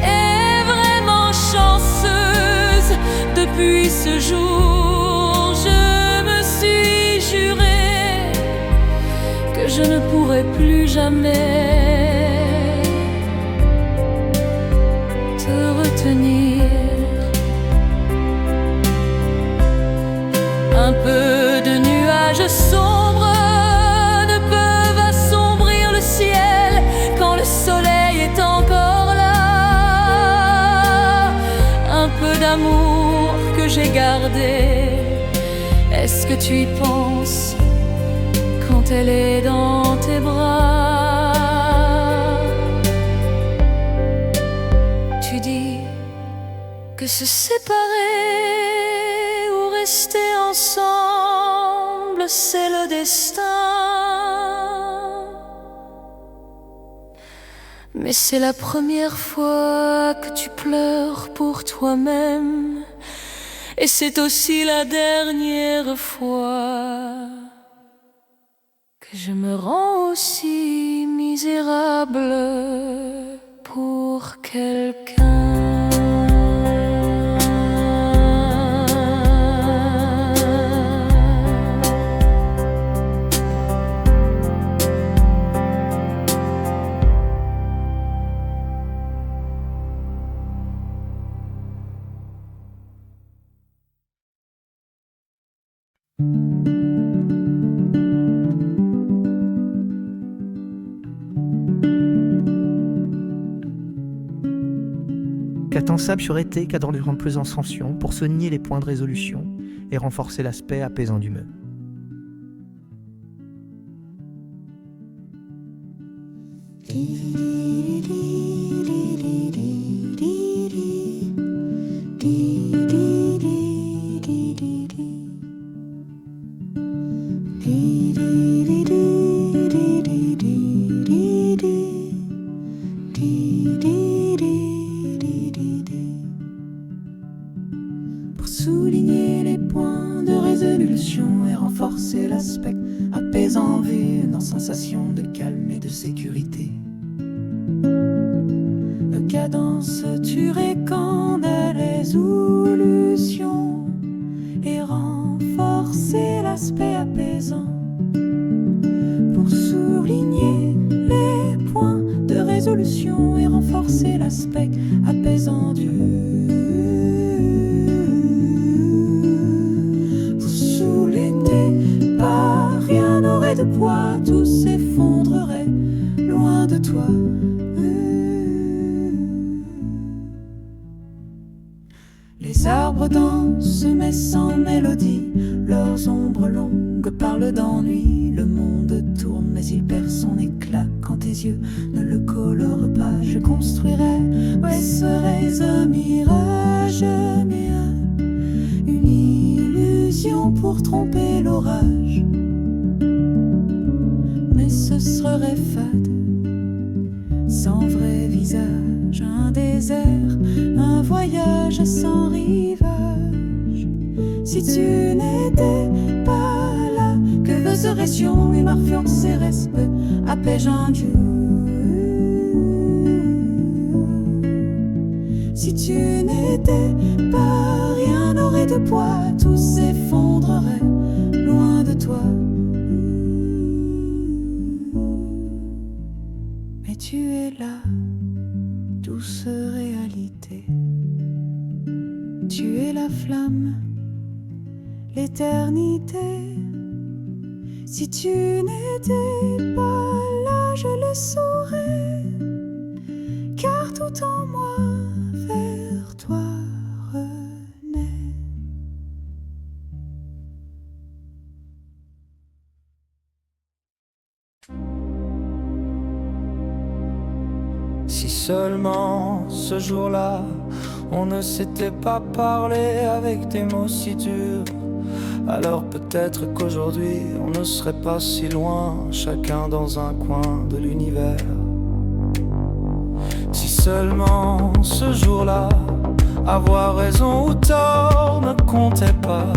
est vraiment chanceuse. Depuis ce jour, je me suis juré que je ne pourrai plus jamais te retenir. Un peu de nuages sombres ne peuvent assombrir le ciel quand le soleil est encore là. Un peu d'amour que j'ai gardé, est-ce que tu y penses quand elle est dans tes bras? Tu dis que se séparer ou rester ensemble, c'est le destin. Mais c'est la première fois que tu pleures pour toi-même. Et c'est aussi la dernière fois que je me rends aussi misérable pour quelqu'un. Qu'attend sable sur été qu'à dans les amples ascensions pour soigner les points de résolution et renforcer l'aspect apaisant du me. Pour souligner les points de résolution et renforcer l'aspect apaisant vu dans sensation de calme et de sécurité. De cadence quand des résolutions et renforcer l'aspect apaisant. Pour souligner les points de résolution et renforcer l'aspect apaisant du de poids, tout s'effondrerait loin de toi. arbres dansent mais sans mélodie. Leurs ombres longues parlent d'ennui. Le monde tourne mais il perd son éclat quand tes yeux ne le colorent pas. Je construirais, ouais, serais un mirage, bien une illusion pour tromper l'orage. Mais ce serait fade, sans vrai visage, un désert, un voyage sans rivage. Si tu n'étais pas là, que serait-on et marfions ses respects à Péjandieu. Si tu n'étais pas, rien n'aurait de poids, tout s'effondrerait loin de toi. Mais tu es là, douce réalité. Tu es la flamme, l'éternité. Si tu n'étais pas là, je le saurais, car tout en moi vers toi renaît. Si seulement ce jour-là on ne s'était pas parlé avec des mots si durs, alors peut-être qu'aujourd'hui on ne serait pas si loin, chacun dans un coin de l'univers. Si seulement ce jour-là avoir raison ou tort ne comptait pas,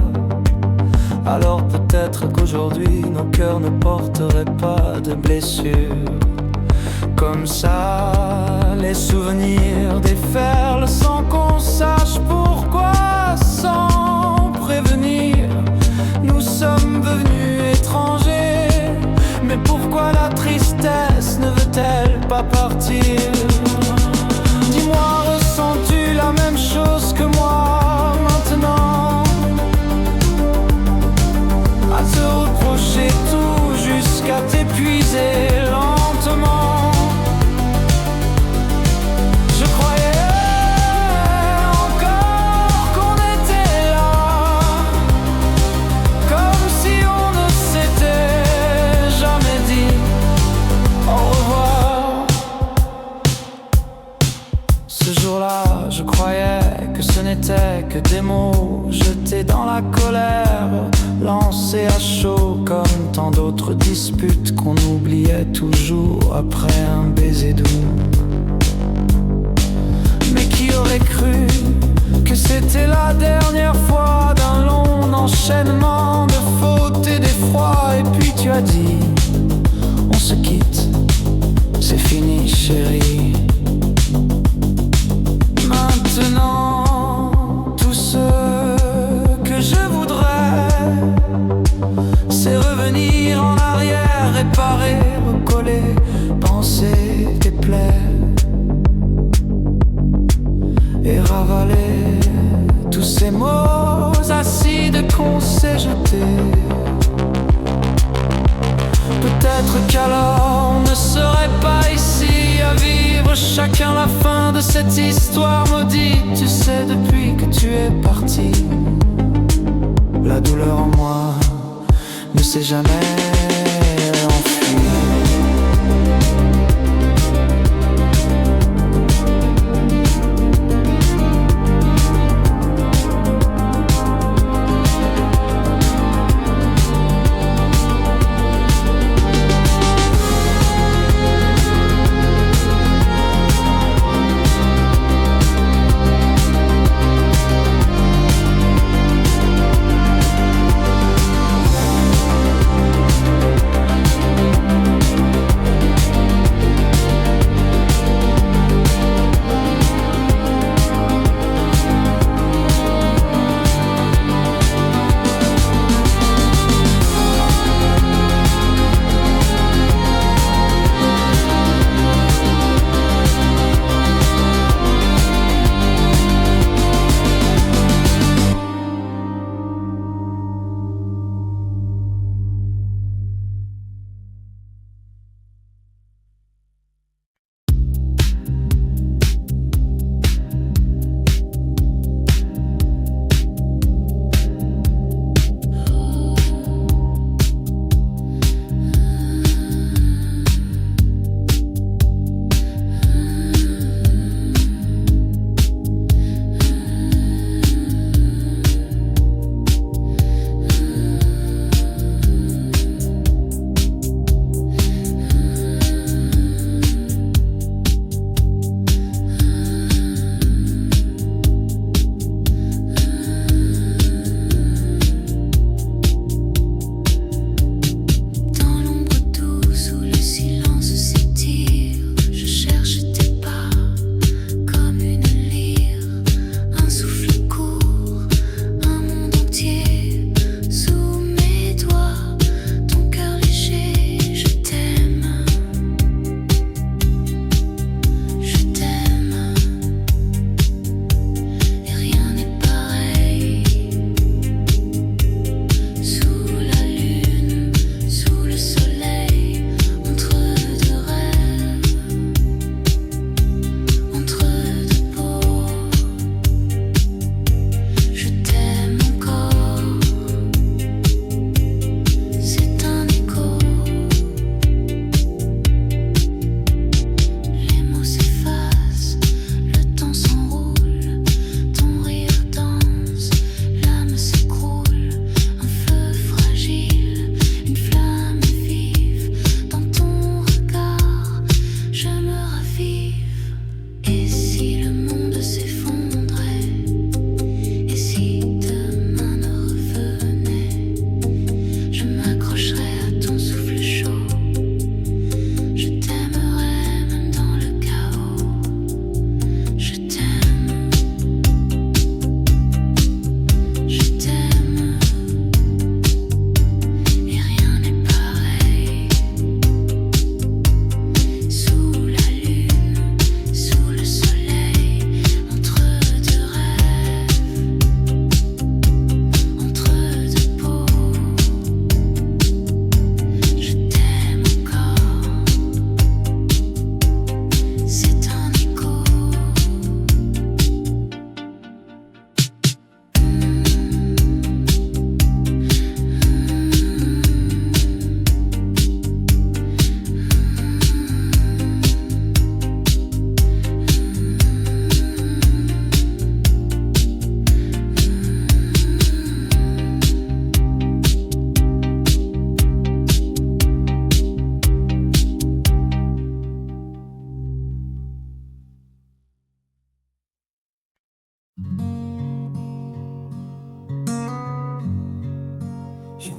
alors peut-être qu'aujourd'hui nos cœurs ne porteraient pas de blessures. Comme ça, les souvenirs déferlent sans qu'on sache pourquoi, sans prévenir. Nous sommes devenus étrangers, mais pourquoi la tristesse ne veut-elle pas partir? Dis-moi, ressens-tu la même chose que moi maintenant? À te reprocher tout jusqu'à t'épuiser lentement. Je croyais que ce n'était que des mots jetés dans la colère, lancés à chaud comme tant d'autres disputes qu'on oubliait toujours après un baiser doux. Mais qui aurait cru que c'était la dernière fois d'un long enchaînement de fautes et d'effrois? Et puis tu as dit, on se quitte, c'est fini chérie. Maintenant, tout ce que je voudrais, c'est revenir en arrière, réparer, recoller, penser tes plaies et ravaler tous ces mots acides qu'on s'est jetés. Peut-être qu'alors on ne serait pas ici à vivre chacun la fin de cette histoire maudite. Tu sais, depuis que tu es parti, la douleur en moi ne s'est jamais enfuie.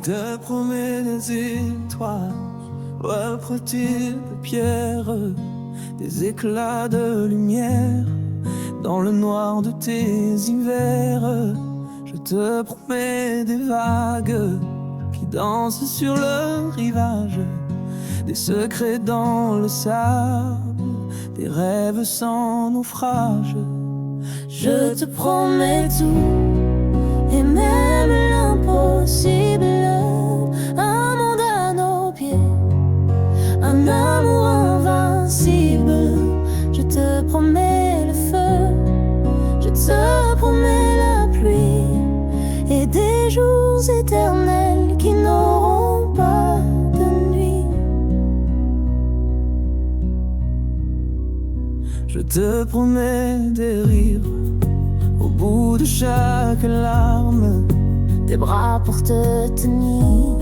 te promets des étoiles refroities de pierre, des éclats de lumière dans le noir de tes hivers. Je te promets des vagues qui dansent sur le rivage, des secrets dans le sable, des rêves sans naufrage. Je te promets tout, et même l'impossible. Un monde à nos pieds, un amour invincible. Je te promets le feu, je te promets la pluie, et des jours éternels qui n'auront pas de nuit. Je te promets des rires au bout de chaque larme, Des bras pour te tenir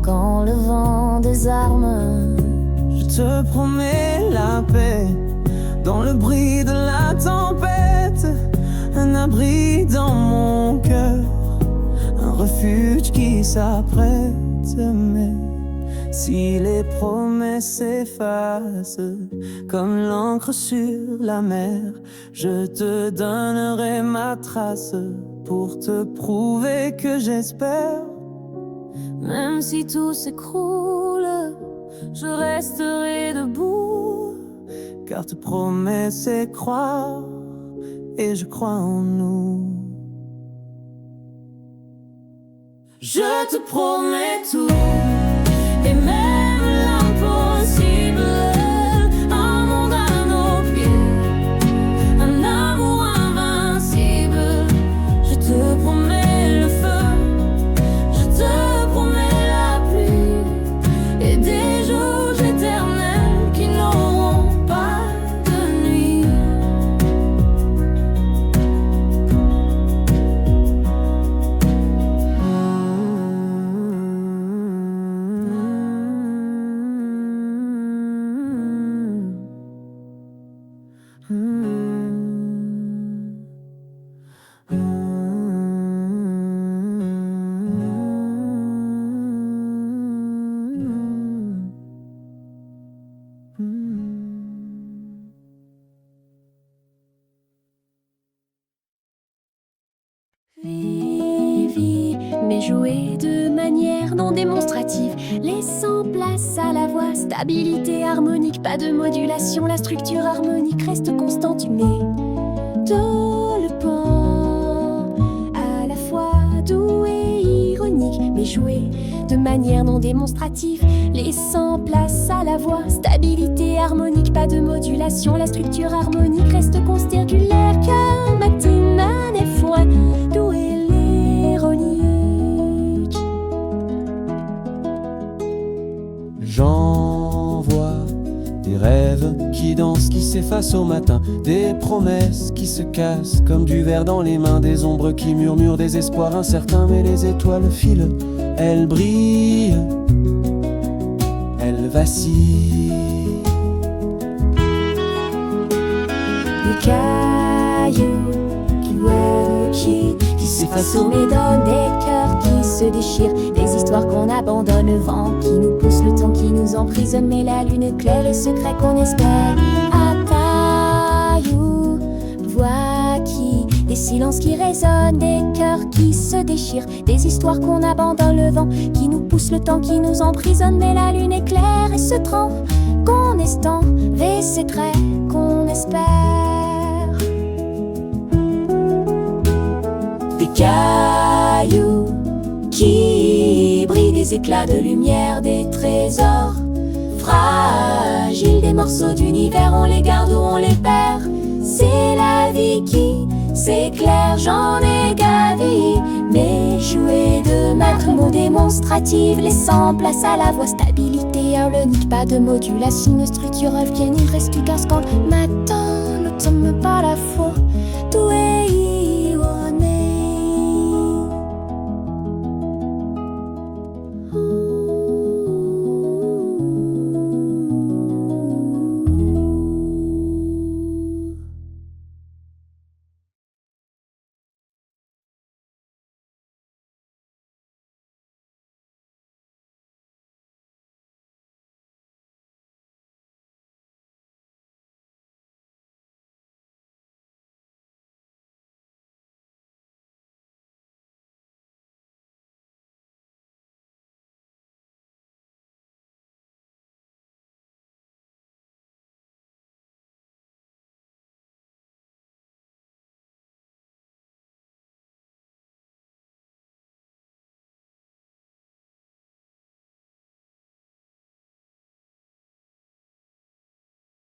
quand le vent désarme. je te promets la paix dans le bruit de la tempête, un abri dans mon cœur, un refuge qui s'apprête. Mais si les promesses s'effacent comme l'encre sur la mer, je te donnerai ma trace pour te prouver que j'espère. Même si tout s'écroule, je resterai debout. Car te promettre c'est croire, et je crois en nous. Je te promets tout, et même l'impossible. Un monde à nos pieds, un amour invincible. Je te promets le feu, je te promets la pluie, et des jours éternels qui n'auront pas de nuit. Vivi, mais jouer de manière non démonstrative, laissant place à la voix, stabilité harmonique, pas de modulation, la structure harmonique reste constante, mais dans le pan, à la fois doux et ironique, mais jouer de manière non démonstrative, laissant place à la voix, stabilité harmonique, pas de modulation, la structure harmonique reste constellulaire, cœur, matinane et foin, doux et l'ironique. J'envoie des rêves qui dansent, qui s'effacent au matin, des promesses qui se cassent comme du verre dans les mains, des ombres qui murmurent, des espoirs incertains, mais les étoiles filent, elles brillent, elles vacillent. Des cailloux qui s'effacent au médon, des cœurs qui se déchirent, des histoires qu'on abandonne, le vent qui nous pousse, le temps qui nous emprisonne, mais la lune éclaire les secrets qu'on espère. À cailloux, voix qui, des silences qui résonnent, des cœurs qui se déchirent, des histoires qu'on abandonne, le vent qui nous pousse, le temps qui nous emprisonne, mais la lune éclaire et se trempe qu'on estampe, et ces traits qu'on espère. Des cailloux qui brillent, des éclats de lumière, des trésors fragiles, des morceaux d'univers, on les garde ou on les perd. C'est la vie qui s'éclaire, j'en ai gavé, mais jouer de maître mots démonstrative, laissant place à la voix, stabilité harmonique, pas de modulation, une structure revienne, il reste plus qu'un scan. Matin, l'automne me bat la foi, tout est